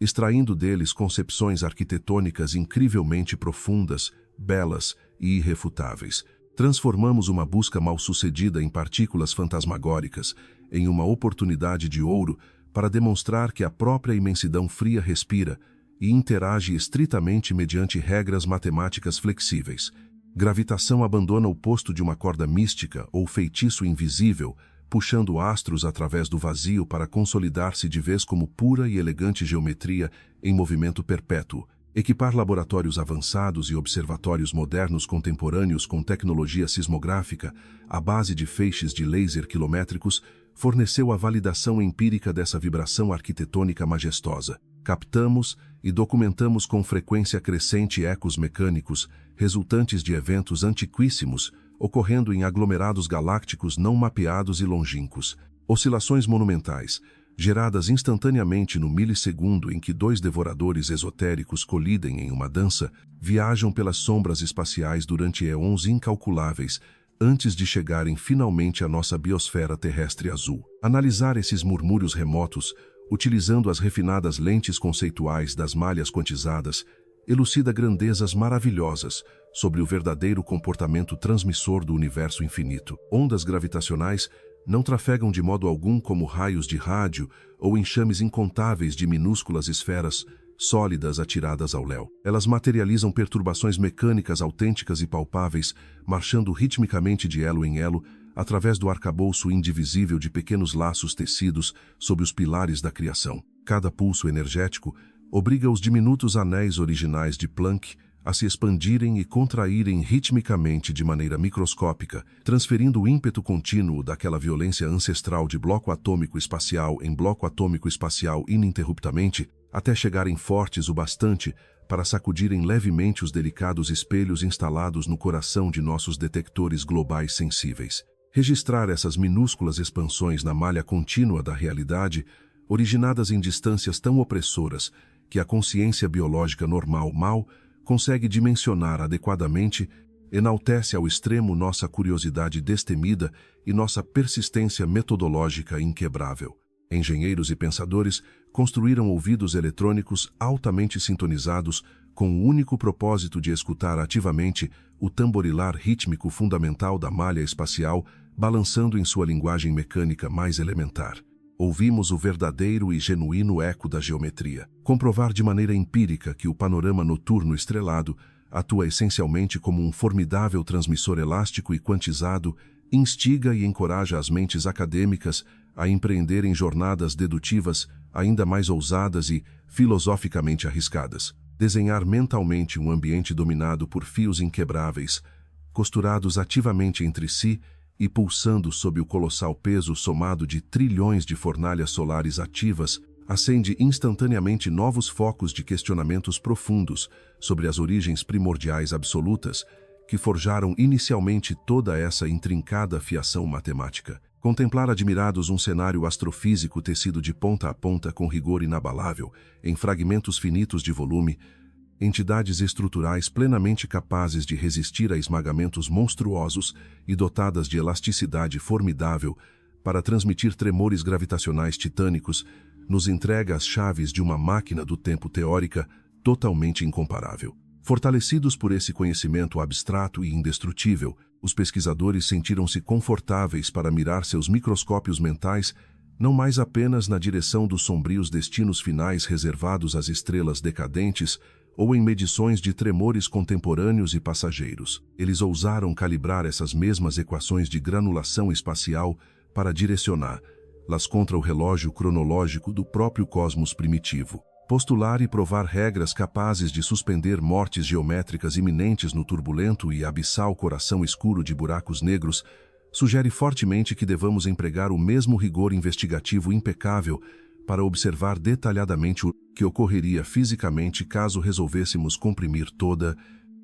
extraindo deles concepções arquitetônicas incrivelmente profundas, belas e irrefutáveis. Transformamos uma busca mal-sucedida em partículas fantasmagóricas em uma oportunidade de ouro para demonstrar que a própria imensidão fria respira e interage estritamente mediante regras matemáticas flexíveis. Gravitação abandona o posto de uma corda mística ou feitiço invisível, puxando astros através do vazio para consolidar-se de vez como pura e elegante geometria em movimento perpétuo. Equipar laboratórios avançados e observatórios modernos contemporâneos com tecnologia sismográfica à base de feixes de laser quilométricos forneceu a validação empírica dessa vibração arquitetônica majestosa. Captamos e documentamos com frequência crescente ecos mecânicos resultantes de eventos antiquíssimos ocorrendo em aglomerados galácticos não mapeados e longínquos. Oscilações monumentais, geradas instantaneamente no milissegundo em que dois devoradores esotéricos colidem em uma dança, viajam pelas sombras espaciais durante eons incalculáveis, antes de chegarem finalmente à nossa biosfera terrestre azul. Analisar esses murmúrios remotos, utilizando as refinadas lentes conceituais das malhas quantizadas, elucida grandezas maravilhosas sobre o verdadeiro comportamento transmissor do universo infinito. Ondas gravitacionais não trafegam de modo algum como raios de rádio ou enxames incontáveis de minúsculas esferas sólidas atiradas ao léu. Elas materializam perturbações mecânicas autênticas e palpáveis, marchando ritmicamente de elo em elo, através do arcabouço indivisível de pequenos laços tecidos sob os pilares da criação. Cada pulso energético obriga os diminutos anéis originais de Planck a se expandirem e contraírem ritmicamente de maneira microscópica, transferindo o ímpeto contínuo daquela violência ancestral de bloco atômico espacial em bloco atômico espacial ininterruptamente, até chegarem fortes o bastante para sacudirem levemente os delicados espelhos instalados no coração de nossos detectores globais sensíveis. Registrar essas minúsculas expansões na malha contínua da realidade, originadas em distâncias tão opressoras que a consciência biológica normal mal consegue dimensionar adequadamente, enaltece ao extremo nossa curiosidade destemida e nossa persistência metodológica inquebrável. Engenheiros e pensadores construíram ouvidos eletrônicos altamente sintonizados com o único propósito de escutar ativamente o tamborilar rítmico fundamental da malha espacial, balançando em sua linguagem mecânica mais elementar. Ouvimos o verdadeiro e genuíno eco da geometria. Comprovar de maneira empírica que o panorama noturno estrelado atua essencialmente como um formidável transmissor elástico e quantizado, instiga e encoraja as mentes acadêmicas a empreenderem jornadas dedutivas ainda mais ousadas e filosoficamente arriscadas. Desenhar mentalmente um ambiente dominado por fios inquebráveis, costurados ativamente entre si e pulsando sob o colossal peso somado de trilhões de fornalhas solares ativas, acende instantaneamente novos focos de questionamentos profundos sobre as origens primordiais absolutas que forjaram inicialmente toda essa intrincada fiação matemática. Contemplar admirados um cenário astrofísico tecido de ponta a ponta com rigor inabalável, em fragmentos finitos de volume, entidades estruturais plenamente capazes de resistir a esmagamentos monstruosos e dotadas de elasticidade formidável para transmitir tremores gravitacionais titânicos, nos entrega as chaves de uma máquina do tempo teórica totalmente incomparável. Fortalecidos por esse conhecimento abstrato e indestrutível, os pesquisadores sentiram-se confortáveis para mirar seus microscópios mentais não mais apenas na direção dos sombrios destinos finais reservados às estrelas decadentes ou em medições de tremores contemporâneos e passageiros. Eles ousaram calibrar essas mesmas equações de granulação espacial para direcioná-las contra o relógio cronológico do próprio cosmos primitivo. Postular e provar regras capazes de suspender mortes geométricas iminentes no turbulento e abissal coração escuro de buracos negros sugere fortemente que devamos empregar o mesmo rigor investigativo impecável para observar detalhadamente o que ocorreria fisicamente caso resolvêssemos comprimir toda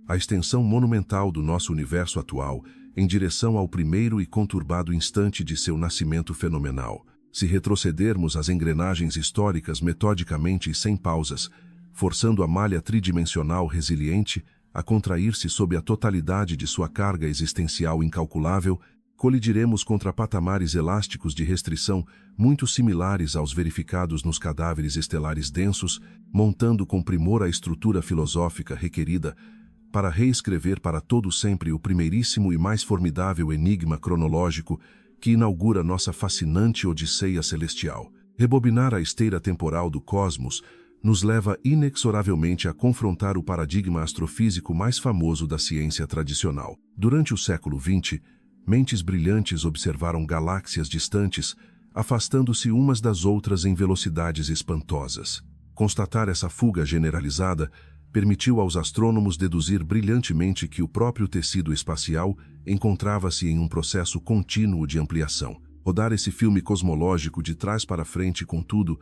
a extensão monumental do nosso universo atual em direção ao primeiro e conturbado instante de seu nascimento fenomenal. Se retrocedermos as engrenagens históricas metodicamente e sem pausas, forçando a malha tridimensional resiliente a contrair-se sob a totalidade de sua carga existencial incalculável, colidiremos contra patamares elásticos de restrição muito similares aos verificados nos cadáveres estelares densos, montando com primor a estrutura filosófica requerida para reescrever para todo sempre o primeiríssimo e mais formidável enigma cronológico que inaugura nossa fascinante odisseia celestial. Rebobinar a esteira temporal do cosmos nos leva inexoravelmente a confrontar o paradigma astrofísico mais famoso da ciência tradicional. Durante o século XX, mentes brilhantes observaram galáxias distantes, afastando-se umas das outras em velocidades espantosas. Constatar essa fuga generalizada permitiu aos astrônomos deduzir brilhantemente que o próprio tecido espacial encontrava-se em um processo contínuo de ampliação. Rodar esse filme cosmológico de trás para frente, contudo,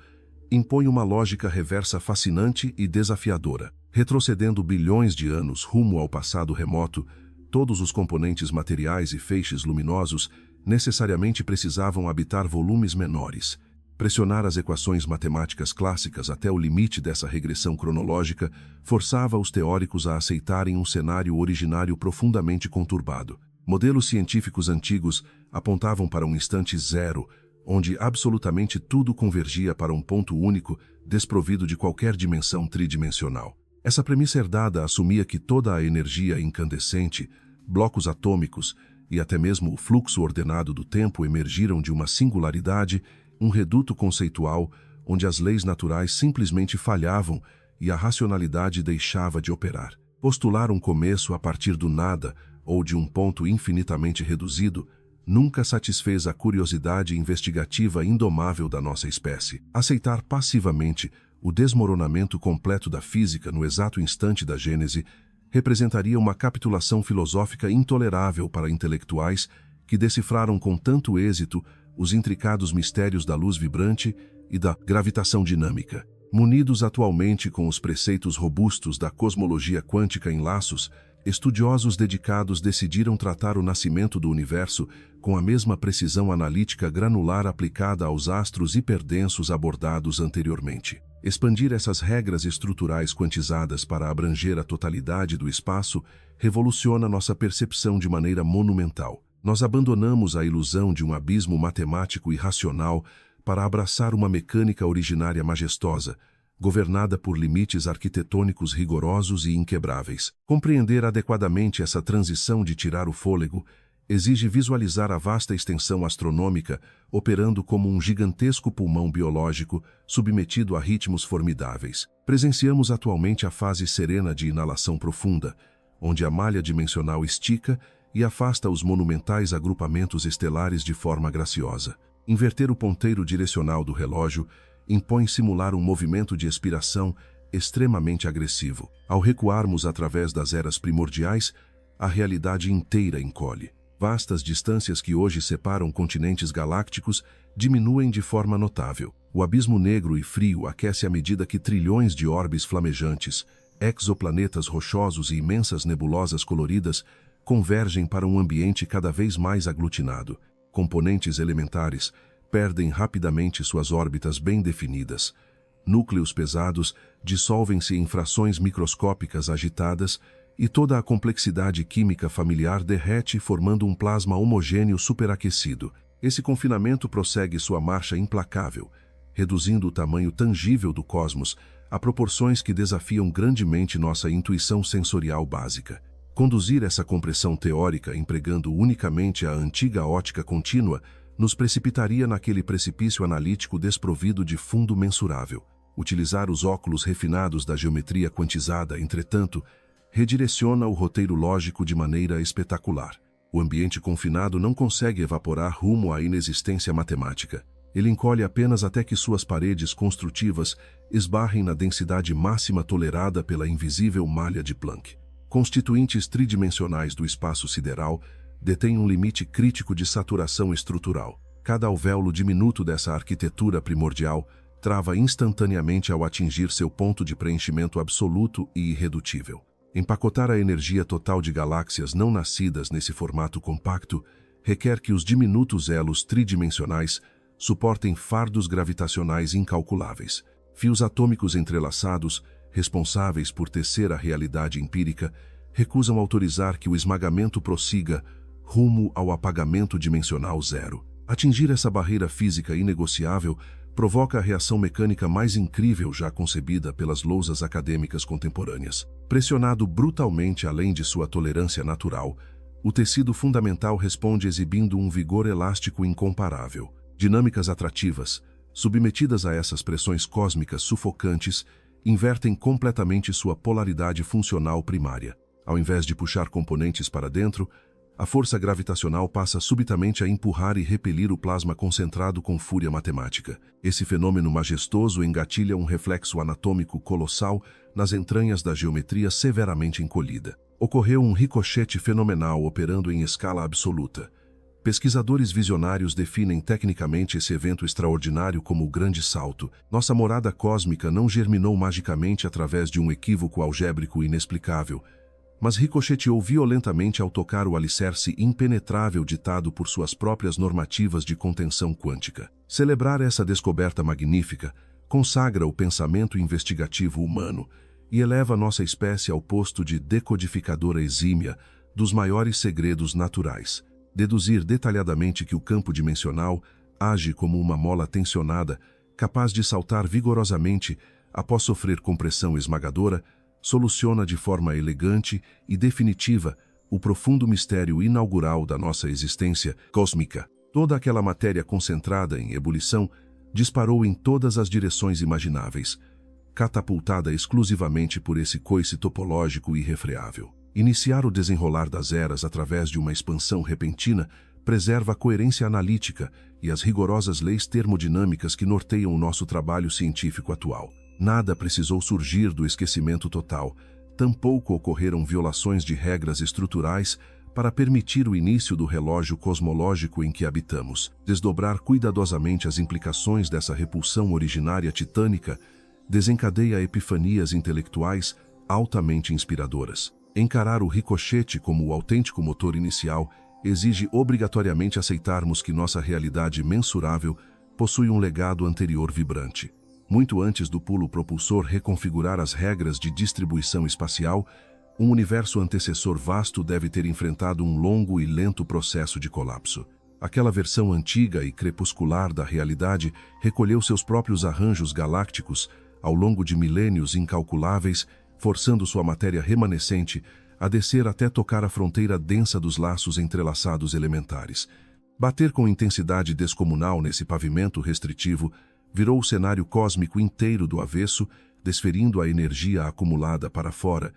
impõe uma lógica reversa fascinante e desafiadora. Retrocedendo bilhões de anos rumo ao passado remoto, todos os componentes materiais e feixes luminosos necessariamente precisavam habitar volumes menores. Pressionar as equações matemáticas clássicas até o limite dessa regressão cronológica forçava os teóricos a aceitarem um cenário originário profundamente conturbado. Modelos científicos antigos apontavam para um instante zero, onde absolutamente tudo convergia para um ponto único, desprovido de qualquer dimensão tridimensional. Essa premissa herdada assumia que toda a energia incandescente, blocos atômicos e até mesmo o fluxo ordenado do tempo emergiram de uma singularidade, um reduto conceitual onde as leis naturais simplesmente falhavam e a racionalidade deixava de operar. Postular um começo a partir do nada ou de um ponto infinitamente reduzido nunca satisfez a curiosidade investigativa indomável da nossa espécie. Aceitar passivamente o desmoronamento completo da física no exato instante da Gênese representaria uma capitulação filosófica intolerável para intelectuais que decifraram com tanto êxito os intricados mistérios da luz vibrante e da gravitação dinâmica. Munidos atualmente com os preceitos robustos da cosmologia quântica em laços, estudiosos dedicados decidiram tratar o nascimento do universo com a mesma precisão analítica granular aplicada aos astros hiperdensos abordados anteriormente. Expandir essas regras estruturais quantizadas para abranger a totalidade do espaço revoluciona nossa percepção de maneira monumental. Nós abandonamos a ilusão de um abismo matemático e racional para abraçar uma mecânica originária majestosa, governada por limites arquitetônicos rigorosos e inquebráveis. Compreender adequadamente essa transição de tirar o fôlego exige visualizar a vasta extensão astronômica operando como um gigantesco pulmão biológico submetido a ritmos formidáveis. Presenciamos atualmente a fase serena de inalação profunda, onde a malha dimensional estica e afasta os monumentais agrupamentos estelares de forma graciosa. Inverter o ponteiro direcional do relógio impõe simular um movimento de expiração extremamente agressivo. Ao recuarmos através das eras primordiais, a realidade inteira encolhe. Vastas distâncias que hoje separam continentes galácticos diminuem de forma notável. O abismo negro e frio aquece à medida que trilhões de orbes flamejantes, exoplanetas rochosos e imensas nebulosas coloridas convergem para um ambiente cada vez mais aglutinado. Componentes elementares perdem rapidamente suas órbitas bem definidas. Núcleos pesados dissolvem-se em frações microscópicas agitadas e toda a complexidade química familiar derrete formando um plasma homogêneo superaquecido. Esse confinamento prossegue sua marcha implacável, reduzindo o tamanho tangível do cosmos a proporções que desafiam grandemente nossa intuição sensorial básica. Conduzir essa compressão teórica empregando unicamente a antiga ótica contínua nos precipitaria naquele precipício analítico desprovido de fundo mensurável. Utilizar os óculos refinados da geometria quantizada, entretanto, redireciona o roteiro lógico de maneira espetacular. O ambiente confinado não consegue evaporar rumo à inexistência matemática. Ele encolhe apenas até que suas paredes construtivas esbarrem na densidade máxima tolerada pela invisível malha de Planck. Constituintes tridimensionais do espaço sideral detêm um limite crítico de saturação estrutural. Cada alvéolo diminuto dessa arquitetura primordial trava instantaneamente ao atingir seu ponto de preenchimento absoluto e irredutível. Empacotar a energia total de galáxias não nascidas nesse formato compacto requer que os diminutos elos tridimensionais suportem fardos gravitacionais incalculáveis. Fios atômicos entrelaçados, responsáveis por tecer a realidade empírica, recusam autorizar que o esmagamento prossiga rumo ao apagamento dimensional zero. Atingir essa barreira física inegociável provoca a reação mecânica mais incrível já concebida pelas lousas acadêmicas contemporâneas. Pressionado brutalmente além de sua tolerância natural, o tecido fundamental responde exibindo um vigor elástico incomparável. Dinâmicas atrativas, submetidas a essas pressões cósmicas sufocantes, invertem completamente sua polaridade funcional primária. Ao invés de puxar componentes para dentro, a força gravitacional passa subitamente a empurrar e repelir o plasma concentrado com fúria matemática. Esse fenômeno majestoso engatilha um reflexo anatômico colossal nas entranhas da geometria severamente encolhida. Ocorreu um ricochete fenomenal operando em escala absoluta. Pesquisadores visionários definem tecnicamente esse evento extraordinário como o Grande Salto. Nossa morada cósmica não germinou magicamente através de um equívoco algébrico inexplicável, mas ricocheteou violentamente ao tocar o alicerce impenetrável ditado por suas próprias normativas de contenção quântica. Celebrar essa descoberta magnífica consagra o pensamento investigativo humano e eleva nossa espécie ao posto de decodificadora exímia dos maiores segredos naturais. Deduzir detalhadamente que o campo dimensional age como uma mola tensionada, capaz de saltar vigorosamente após sofrer compressão esmagadora, soluciona de forma elegante e definitiva o profundo mistério inaugural da nossa existência cósmica. Toda aquela matéria concentrada em ebulição disparou em todas as direções imagináveis, catapultada exclusivamente por esse coice topológico irrefreável. Iniciar o desenrolar das eras através de uma expansão repentina preserva a coerência analítica e as rigorosas leis termodinâmicas que norteiam o nosso trabalho científico atual. Nada precisou surgir do esquecimento total, tampouco ocorreram violações de regras estruturais para permitir o início do relógio cosmológico em que habitamos. Desdobrar cuidadosamente as implicações dessa repulsão originária titânica desencadeia epifanias intelectuais altamente inspiradoras. Encarar o ricochete como o autêntico motor inicial exige obrigatoriamente aceitarmos que nossa realidade mensurável possui um legado anterior vibrante. Muito antes do pulo propulsor reconfigurar as regras de distribuição espacial, um universo antecessor vasto deve ter enfrentado um longo e lento processo de colapso. Aquela versão antiga e crepuscular da realidade recolheu seus próprios arranjos galácticos ao longo de milênios incalculáveis, forçando sua matéria remanescente a descer até tocar a fronteira densa dos laços entrelaçados elementares. Bater com intensidade descomunal nesse pavimento restritivo virou o cenário cósmico inteiro do avesso, desferindo a energia acumulada para fora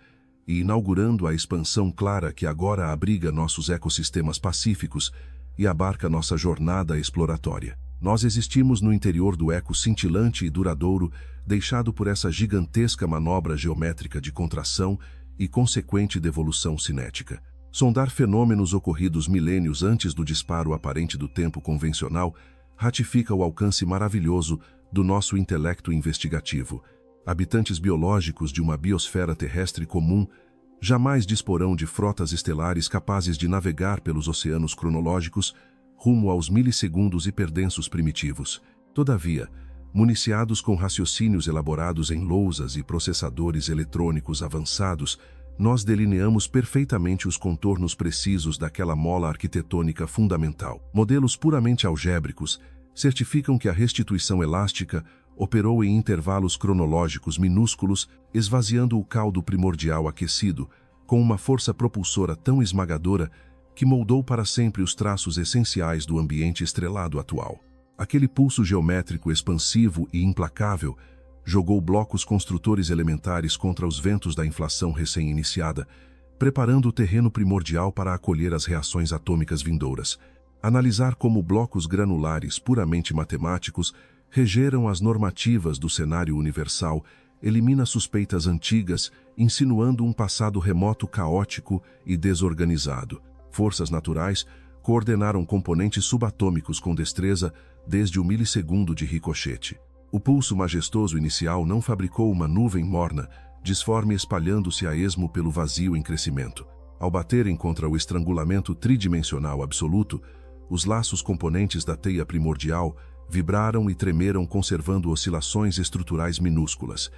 e inaugurando a expansão clara que agora abriga nossos ecossistemas pacíficos e abarca nossa jornada exploratória. Nós existimos no interior do eco cintilante e duradouro, deixado por essa gigantesca manobra geométrica de contração e consequente devolução cinética. Sondar fenômenos ocorridos milênios antes do disparo aparente do tempo convencional ratifica o alcance maravilhoso do nosso intelecto investigativo. Habitantes biológicos de uma biosfera terrestre comum jamais disporão de frotas estelares capazes de navegar pelos oceanos cronológicos rumo aos milissegundos hiperdensos primitivos. Todavia, municiados com raciocínios elaborados em lousas e processadores eletrônicos avançados, nós delineamos perfeitamente os contornos precisos daquela mola arquitetônica fundamental. Modelos puramente algébricos certificam que a restituição elástica operou em intervalos cronológicos minúsculos, esvaziando o caldo primordial aquecido, com uma força propulsora tão esmagadora que moldou para sempre os traços essenciais do ambiente estrelado atual. Aquele pulso geométrico expansivo e implacável jogou blocos construtores elementares contra os ventos da inflação recém-iniciada, preparando o terreno primordial para acolher as reações atômicas vindouras. Analisar como blocos granulares puramente matemáticos regeram as normativas do cenário universal elimina suspeitas antigas, insinuando um passado remoto caótico e desorganizado. Forças naturais coordenaram componentes subatômicos com destreza desde o milissegundo de ricochete. O pulso majestoso inicial não fabricou uma nuvem morna, disforme espalhando-se a esmo pelo vazio em crescimento. Ao baterem contra o estrangulamento tridimensional absoluto, os laços componentes da teia primordial vibraram e tremeram conservando oscilações estruturais minúsculas.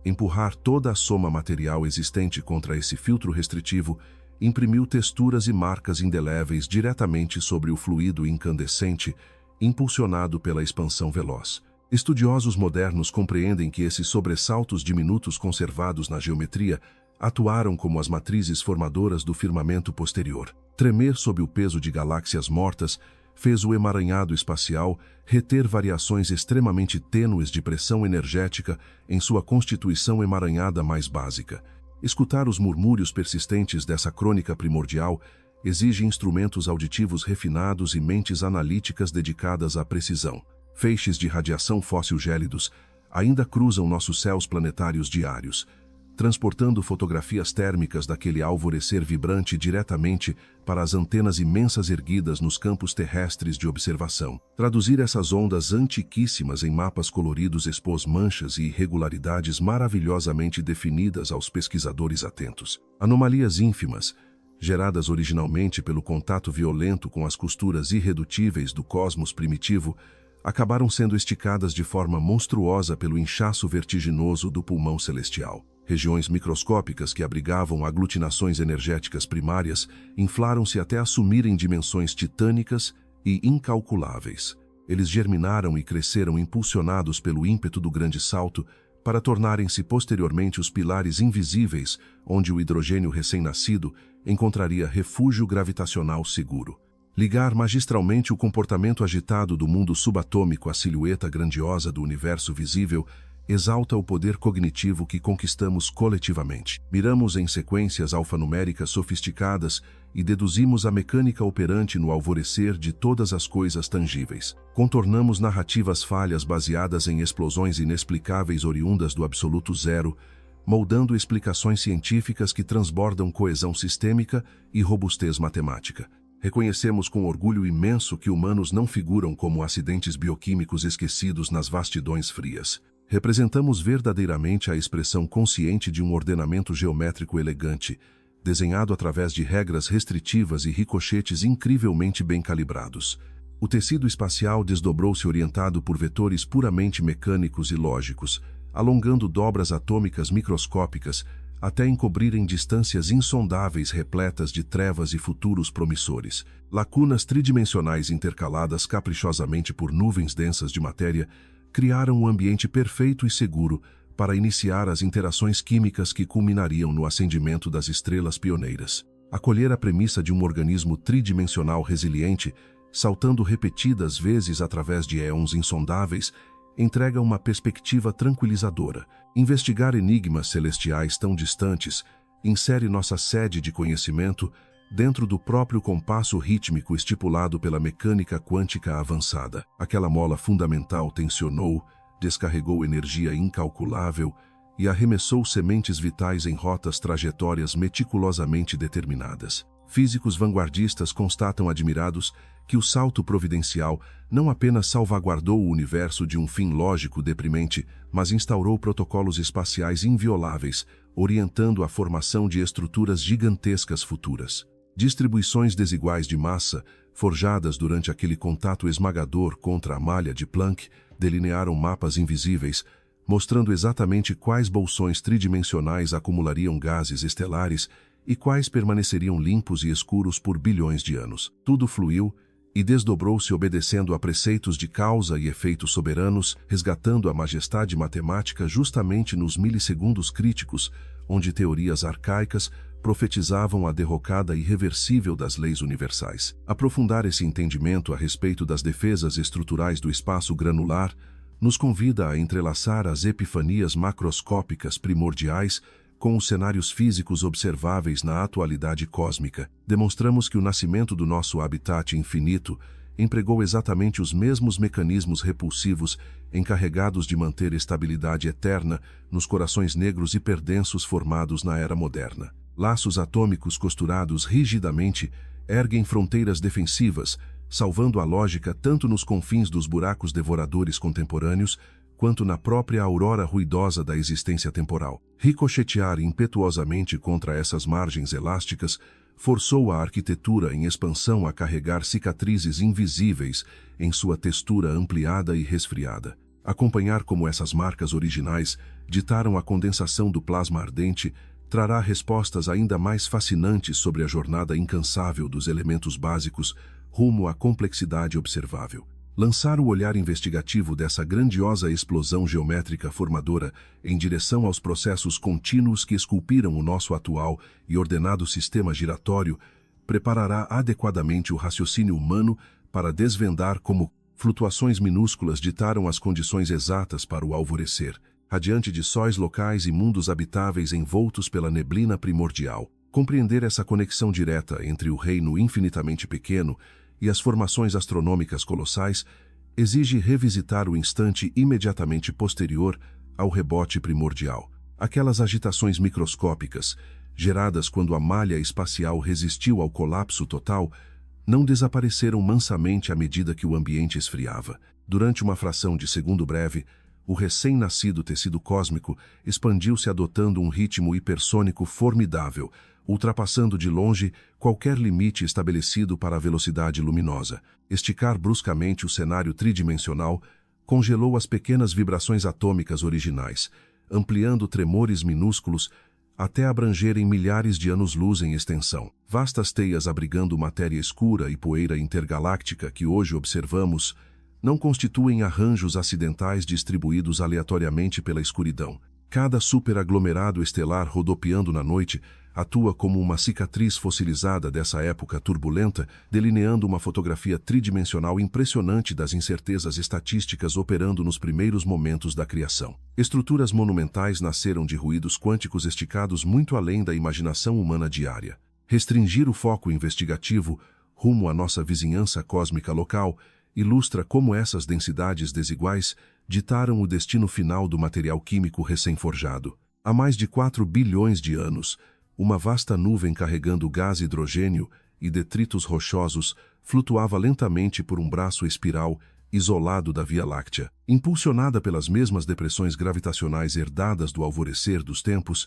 Empurrar toda a soma material existente contra esse filtro restritivo imprimiu texturas e marcas indeléveis diretamente sobre o fluido incandescente, impulsionado pela expansão veloz. Estudiosos modernos compreendem que esses sobressaltos diminutos conservados na geometria atuaram como as matrizes formadoras do firmamento posterior. Tremer sob o peso de galáxias mortas fez o emaranhado espacial reter variações extremamente tênues de pressão energética em sua constituição emaranhada mais básica. Escutar os murmúrios persistentes dessa crônica primordial exige instrumentos auditivos refinados e mentes analíticas dedicadas à precisão. Feixes de radiação fóssil gélidos ainda cruzam nossos céus planetários diários, transportando fotografias térmicas daquele alvorecer vibrante diretamente para as antenas imensas erguidas nos campos terrestres de observação. Traduzir essas ondas antiquíssimas em mapas coloridos expôs manchas e irregularidades maravilhosamente definidas aos pesquisadores atentos. Anomalias ínfimas, geradas originalmente pelo contato violento com as costuras irredutíveis do cosmos primitivo, acabaram sendo esticadas de forma monstruosa pelo inchaço vertiginoso do pulmão celestial. Regiões microscópicas que abrigavam aglutinações energéticas primárias inflaram-se até assumirem dimensões titânicas e incalculáveis. Eles germinaram e cresceram impulsionados pelo ímpeto do grande salto para tornarem-se posteriormente os pilares invisíveis onde o hidrogênio recém-nascido encontraria refúgio gravitacional seguro. Ligar magistralmente o comportamento agitado do mundo subatômico à silhueta grandiosa do universo visível exalta o poder cognitivo que conquistamos coletivamente. Miramos em sequências alfanuméricas sofisticadas e deduzimos a mecânica operante no alvorecer de todas as coisas tangíveis. Contornamos narrativas falhas baseadas em explosões inexplicáveis oriundas do absoluto zero, moldando explicações científicas que transbordam coesão sistêmica e robustez matemática. Reconhecemos com orgulho imenso que humanos não figuram como acidentes bioquímicos esquecidos nas vastidões frias. Representamos verdadeiramente a expressão consciente de um ordenamento geométrico elegante, desenhado através de regras restritivas e ricochetes incrivelmente bem calibrados. O tecido espacial desdobrou-se orientado por vetores puramente mecânicos e lógicos, alongando dobras atômicas microscópicas até encobrirem distâncias insondáveis repletas de trevas e futuros promissores. Lacunas tridimensionais intercaladas caprichosamente por nuvens densas de matéria criaram um ambiente perfeito e seguro para iniciar as interações químicas que culminariam no acendimento das estrelas pioneiras. Acolher a premissa de um organismo tridimensional resiliente, saltando repetidas vezes através de éons insondáveis, entrega uma perspectiva tranquilizadora. Investigar enigmas celestiais tão distantes insere nossa sede de conhecimento dentro do próprio compasso rítmico estipulado pela mecânica quântica avançada. Aquela mola fundamental tensionou, descarregou energia incalculável e arremessou sementes vitais em rotas trajetórias meticulosamente determinadas. Físicos vanguardistas constatam admirados que o salto providencial não apenas salvaguardou o universo de um fim lógico deprimente, mas instaurou protocolos espaciais invioláveis, orientando a formação de estruturas gigantescas futuras. Distribuições desiguais de massa, forjadas durante aquele contato esmagador contra a malha de Planck, delinearam mapas invisíveis, mostrando exatamente quais bolsões tridimensionais acumulariam gases estelares e quais permaneceriam limpos e escuros por bilhões de anos. Tudo fluiu e desdobrou-se obedecendo a preceitos de causa e efeito soberanos, resgatando a majestade matemática justamente nos milissegundos críticos, onde teorias arcaicas profetizavam a derrocada irreversível das leis universais. Aprofundar esse entendimento a respeito das defesas estruturais do espaço granular nos convida a entrelaçar as epifanias macroscópicas primordiais com os cenários físicos observáveis na atualidade cósmica. Demonstramos que o nascimento do nosso habitat infinito empregou exatamente os mesmos mecanismos repulsivos encarregados de manter estabilidade eterna nos corações negros hiperdensos formados na era moderna. Laços atômicos costurados rigidamente erguem fronteiras defensivas, salvando a lógica tanto nos confins dos buracos devoradores contemporâneos, quanto na própria aurora ruidosa da existência temporal. Ricochetear impetuosamente contra essas margens elásticas forçou a arquitetura em expansão a carregar cicatrizes invisíveis em sua textura ampliada e resfriada. Acompanhar como essas marcas originais ditaram a condensação do plasma ardente trará respostas ainda mais fascinantes sobre a jornada incansável dos elementos básicos rumo à complexidade observável. Lançar o olhar investigativo dessa grandiosa explosão geométrica formadora em direção aos processos contínuos que esculpiram o nosso atual e ordenado sistema giratório preparará adequadamente o raciocínio humano para desvendar como flutuações minúsculas ditaram as condições exatas para o alvorecer, radiante de sóis locais e mundos habitáveis envoltos pela neblina primordial. Compreender essa conexão direta entre o reino infinitamente pequeno e as formações astronômicas colossais exige revisitar o instante imediatamente posterior ao rebote primordial. Aquelas agitações microscópicas, geradas quando a malha espacial resistiu ao colapso total, não desapareceram mansamente à medida que o ambiente esfriava. Durante uma fração de segundo breve, o recém-nascido tecido cósmico expandiu-se adotando um ritmo hipersônico formidável, ultrapassando de longe qualquer limite estabelecido para a velocidade luminosa. Esticar bruscamente o cenário tridimensional congelou as pequenas vibrações atômicas originais, ampliando tremores minúsculos até abrangerem milhares de anos-luz em extensão. Vastas teias abrigando matéria escura e poeira intergaláctica que hoje observamos não constituem arranjos acidentais distribuídos aleatoriamente pela escuridão. Cada superaglomerado estelar rodopiando na noite atua como uma cicatriz fossilizada dessa época turbulenta, delineando uma fotografia tridimensional impressionante das incertezas estatísticas operando nos primeiros momentos da criação. Estruturas monumentais nasceram de ruídos quânticos esticados muito além da imaginação humana diária. Restringir o foco investigativo rumo à nossa vizinhança cósmica local ilustra como essas densidades desiguais ditaram o destino final do material químico recém-forjado. Há mais de 4 bilhões de anos, uma vasta nuvem carregando gás hidrogênio e detritos rochosos flutuava lentamente por um braço espiral isolado da Via Láctea. Impulsionada pelas mesmas depressões gravitacionais herdadas do alvorecer dos tempos,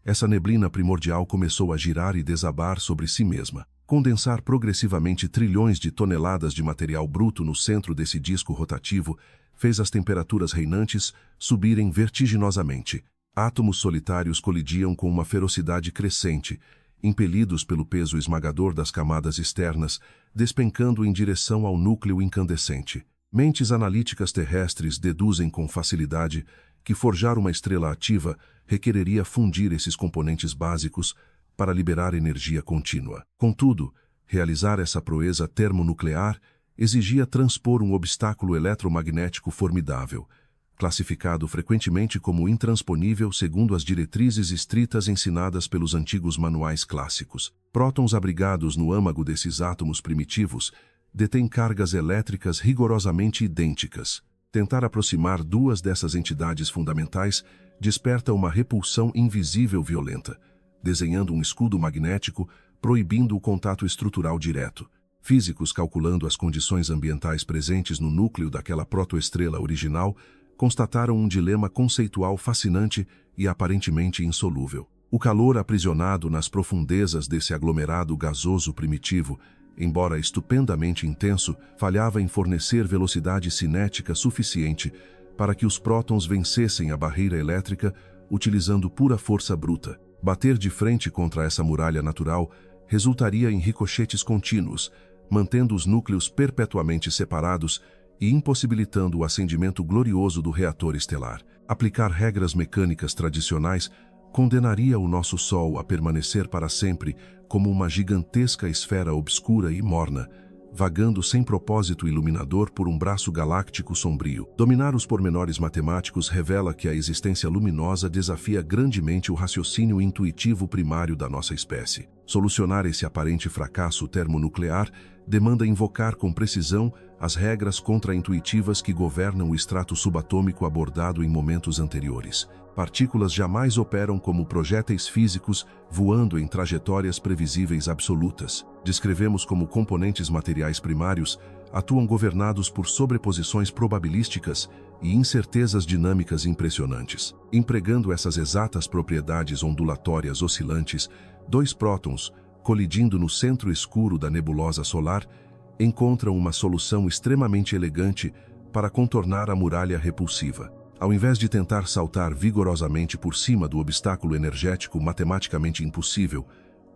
essa neblina primordial começou a girar e desabar sobre si mesma. Condensar progressivamente trilhões de toneladas de material bruto no centro desse disco rotativo fez as temperaturas reinantes subirem vertiginosamente. Átomos solitários colidiam com uma ferocidade crescente, impelidos pelo peso esmagador das camadas externas, despencando em direção ao núcleo incandescente. Mentes analíticas terrestres deduzem com facilidade que forjar uma estrela ativa requereria fundir esses componentes básicos para liberar energia contínua. Contudo, realizar essa proeza termonuclear exigia transpor um obstáculo eletromagnético formidável, classificado frequentemente como intransponível segundo as diretrizes estritas ensinadas pelos antigos manuais clássicos. Prótons abrigados no âmago desses átomos primitivos detêm cargas elétricas rigorosamente idênticas. Tentar aproximar duas dessas entidades fundamentais desperta uma repulsão invisível violenta, desenhando um escudo magnético proibindo o contato estrutural direto. Físicos calculando as condições ambientais presentes no núcleo daquela protoestrela original constataram um dilema conceitual fascinante e aparentemente insolúvel. O calor aprisionado nas profundezas desse aglomerado gasoso primitivo, embora estupendamente intenso, falhava em fornecer velocidade cinética suficiente para que os prótons vencessem a barreira elétrica utilizando pura força bruta. Bater de frente contra essa muralha natural resultaria em ricochetes contínuos, mantendo os núcleos perpetuamente separados e impossibilitando o acendimento glorioso do reator estelar. Aplicar regras mecânicas tradicionais condenaria o nosso Sol a permanecer para sempre como uma gigantesca esfera obscura e morna, vagando sem propósito iluminador por um braço galáctico sombrio. Dominar os pormenores matemáticos revela que a existência luminosa desafia grandemente o raciocínio intuitivo primário da nossa espécie. Solucionar esse aparente fracasso termonuclear demanda invocar com precisão as regras contraintuitivas que governam o extrato subatômico abordado em momentos anteriores. Partículas jamais operam como projéteis físicos voando em trajetórias previsíveis absolutas. Descrevemos como componentes materiais primários atuam governados por sobreposições probabilísticas e incertezas dinâmicas impressionantes. Empregando essas exatas propriedades ondulatórias oscilantes, dois prótons, colidindo no centro escuro da nebulosa solar, encontram uma solução extremamente elegante para contornar a muralha repulsiva. Ao invés de tentar saltar vigorosamente por cima do obstáculo energético matematicamente impossível,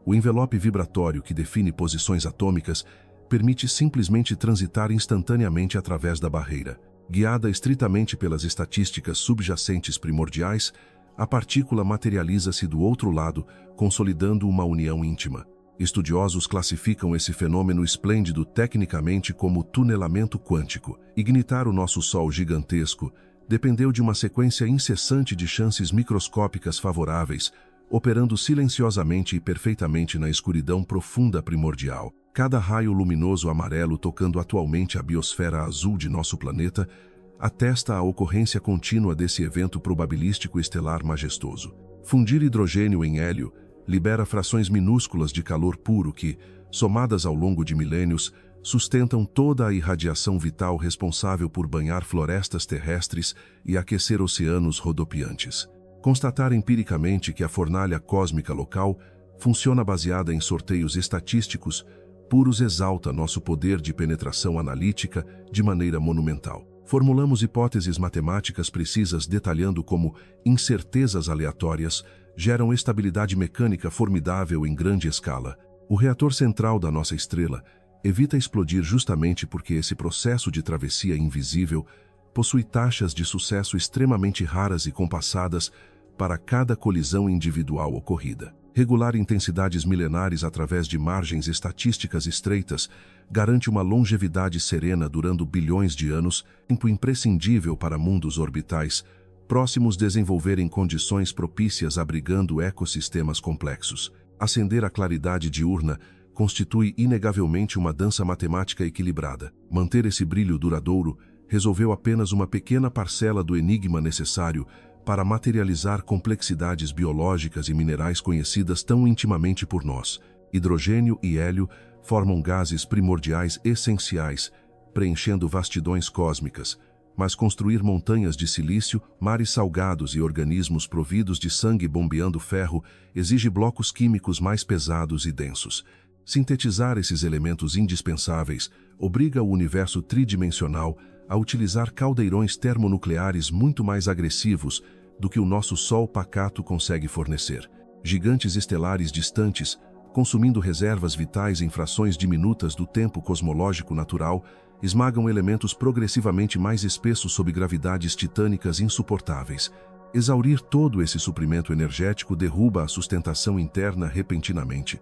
o envelope vibratório que define posições atômicas permite simplesmente transitar instantaneamente através da barreira. Guiada estritamente pelas estatísticas subjacentes primordiais, a partícula materializa-se do outro lado, consolidando uma união íntima. Estudiosos classificam esse fenômeno esplêndido tecnicamente como tunelamento quântico. Ignitar o nosso Sol gigantesco dependeu de uma sequência incessante de chances microscópicas favoráveis, operando silenciosamente e perfeitamente na escuridão profunda primordial. Cada raio luminoso amarelo tocando atualmente a biosfera azul de nosso planeta atesta a ocorrência contínua desse evento probabilístico estelar majestoso. Fundir hidrogênio em hélio libera frações minúsculas de calor puro que, somadas ao longo de milênios, sustentam toda a irradiação vital responsável por banhar florestas terrestres e aquecer oceanos rodopiantes. Constatar empiricamente que a fornalha cósmica local funciona baseada em sorteios estatísticos puros exalta nosso poder de penetração analítica de maneira monumental. Formulamos hipóteses matemáticas precisas detalhando como incertezas aleatórias geram estabilidade mecânica formidável em grande escala. O reator central da nossa estrela evita explodir justamente porque esse processo de travessia invisível possui taxas de sucesso extremamente raras e compassadas para cada colisão individual ocorrida. Regular intensidades milenares através de margens estatísticas estreitas garante uma longevidade serena durando bilhões de anos, tempo imprescindível para mundos orbitais, próximos desenvolverem condições propícias abrigando ecossistemas complexos. Acender a claridade diurna constitui inegavelmente uma dança matemática equilibrada. Manter esse brilho duradouro resolveu apenas uma pequena parcela do enigma necessário para materializar complexidades biológicas e minerais conhecidas tão intimamente por nós. Hidrogênio e hélio formam gases primordiais essenciais, preenchendo vastidões cósmicas, mas construir montanhas de silício, mares salgados e organismos providos de sangue bombeando ferro exige blocos químicos mais pesados e densos. Sintetizar esses elementos indispensáveis obriga o universo tridimensional a utilizar caldeirões termonucleares muito mais agressivos do que o nosso Sol pacato consegue fornecer. Gigantes estelares distantes, consumindo reservas vitais em frações diminutas do tempo cosmológico natural, esmagam elementos progressivamente mais espessos sob gravidades titânicas insuportáveis. Exaurir todo esse suprimento energético derruba a sustentação interna repentinamente,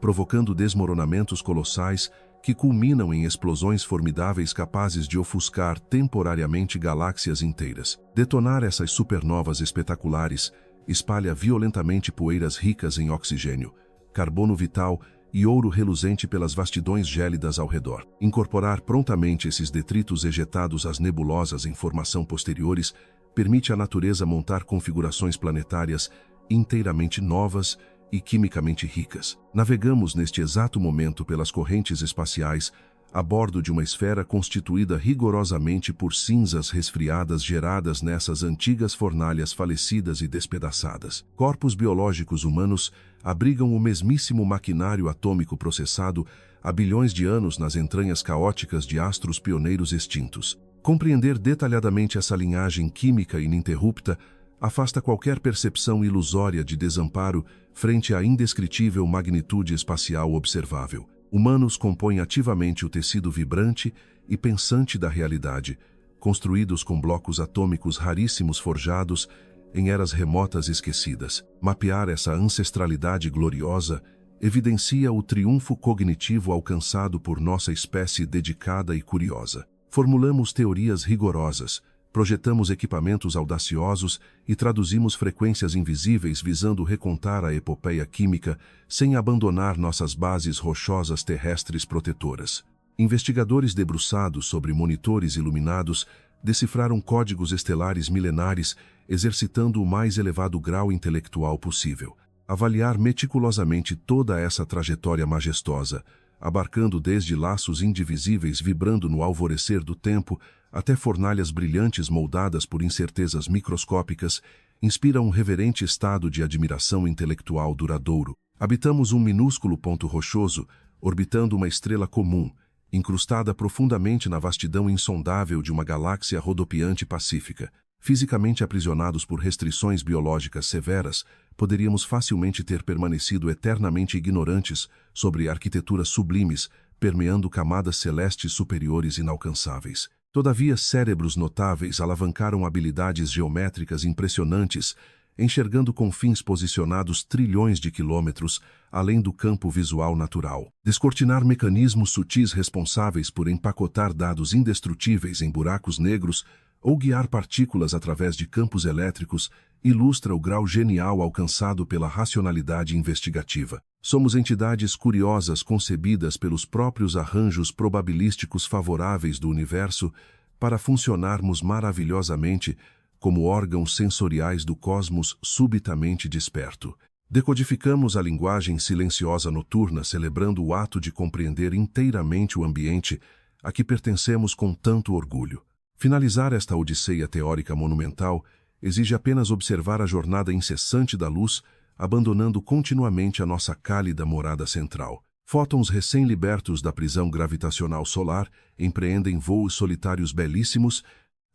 provocando desmoronamentos colossais que culminam em explosões formidáveis capazes de ofuscar temporariamente galáxias inteiras. Detonar essas supernovas espetaculares espalha violentamente poeiras ricas em oxigênio, carbono vital e ouro reluzente pelas vastidões gélidas ao redor. Incorporar prontamente esses detritos ejetados às nebulosas em formação posteriores permite à natureza montar configurações planetárias inteiramente novas e quimicamente ricas. Navegamos neste exato momento pelas correntes espaciais a bordo de uma esfera constituída rigorosamente por cinzas resfriadas geradas nessas antigas fornalhas falecidas e despedaçadas. Corpos biológicos humanos abrigam o mesmíssimo maquinário atômico processado há bilhões de anos nas entranhas caóticas de astros pioneiros extintos. Compreender detalhadamente essa linhagem química ininterrupta afasta qualquer percepção ilusória de desamparo frente à indescritível magnitude espacial observável. Humanos compõem ativamente o tecido vibrante e pensante da realidade, construídos com blocos atômicos raríssimos forjados em eras remotas esquecidas. Mapear essa ancestralidade gloriosa evidencia o triunfo cognitivo alcançado por nossa espécie dedicada e curiosa. Formulamos teorias rigorosas, projetamos equipamentos audaciosos e traduzimos frequências invisíveis visando recontar a epopeia química sem abandonar nossas bases rochosas terrestres protetoras. Investigadores debruçados sobre monitores iluminados decifraram códigos estelares milenares, exercitando o mais elevado grau intelectual possível. Avaliar meticulosamente toda essa trajetória majestosa, abarcando desde laços indivisíveis vibrando no alvorecer do tempo até fornalhas brilhantes moldadas por incertezas microscópicas, inspira um reverente estado de admiração intelectual duradouro. Habitamos um minúsculo ponto rochoso, orbitando uma estrela comum, incrustada profundamente na vastidão insondável de uma galáxia rodopiante pacífica. Fisicamente aprisionados por restrições biológicas severas, poderíamos facilmente ter permanecido eternamente ignorantes sobre arquiteturas sublimes, permeando camadas celestes superiores inalcançáveis. Todavia, cérebros notáveis alavancaram habilidades geométricas impressionantes, enxergando confins posicionados trilhões de quilômetros além do campo visual natural. Descortinar mecanismos sutis responsáveis por empacotar dados indestrutíveis em buracos negros ou guiar partículas através de campos elétricos ilustra o grau genial alcançado pela racionalidade investigativa. Somos entidades curiosas concebidas pelos próprios arranjos probabilísticos favoráveis do universo para funcionarmos maravilhosamente como órgãos sensoriais do cosmos subitamente desperto. Decodificamos a linguagem silenciosa noturna celebrando o ato de compreender inteiramente o ambiente a que pertencemos com tanto orgulho. Finalizar esta odisseia teórica monumental exige apenas observar a jornada incessante da luz, abandonando continuamente a nossa cálida morada central. Fótons recém-libertos da prisão gravitacional solar empreendem voos solitários belíssimos,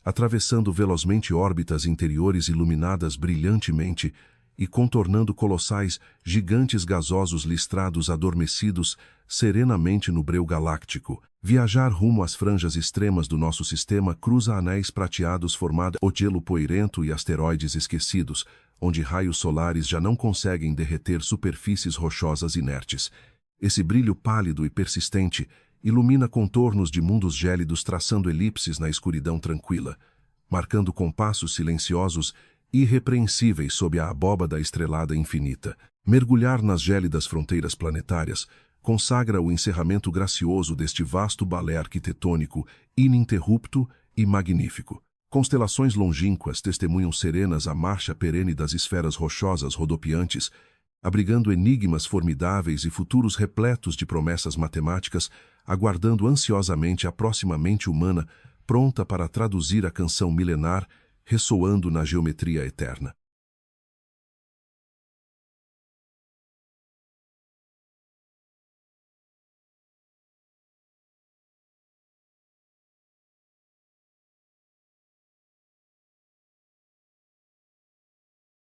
atravessando velozmente órbitas interiores iluminadas brilhantemente e contornando colossais gigantes gasosos listrados adormecidos serenamente no breu galáctico. Viajar rumo às franjas extremas do nosso sistema cruza anéis prateados formados por gelo poeirento e asteroides esquecidos, onde raios solares já não conseguem derreter superfícies rochosas inertes. Esse brilho pálido e persistente ilumina contornos de mundos gélidos traçando elipses na escuridão tranquila, marcando compassos silenciosos irrepreensíveis sob a abóbada estrelada infinita. Mergulhar nas gélidas fronteiras planetárias consagra o encerramento gracioso deste vasto balé arquitetônico ininterrupto e magnífico. Constelações longínquas testemunham serenas a marcha perene das esferas rochosas rodopiantes, abrigando enigmas formidáveis e futuros repletos de promessas matemáticas, aguardando ansiosamente a próxima mente humana, pronta para traduzir a canção milenar, ressoando na geometria eterna.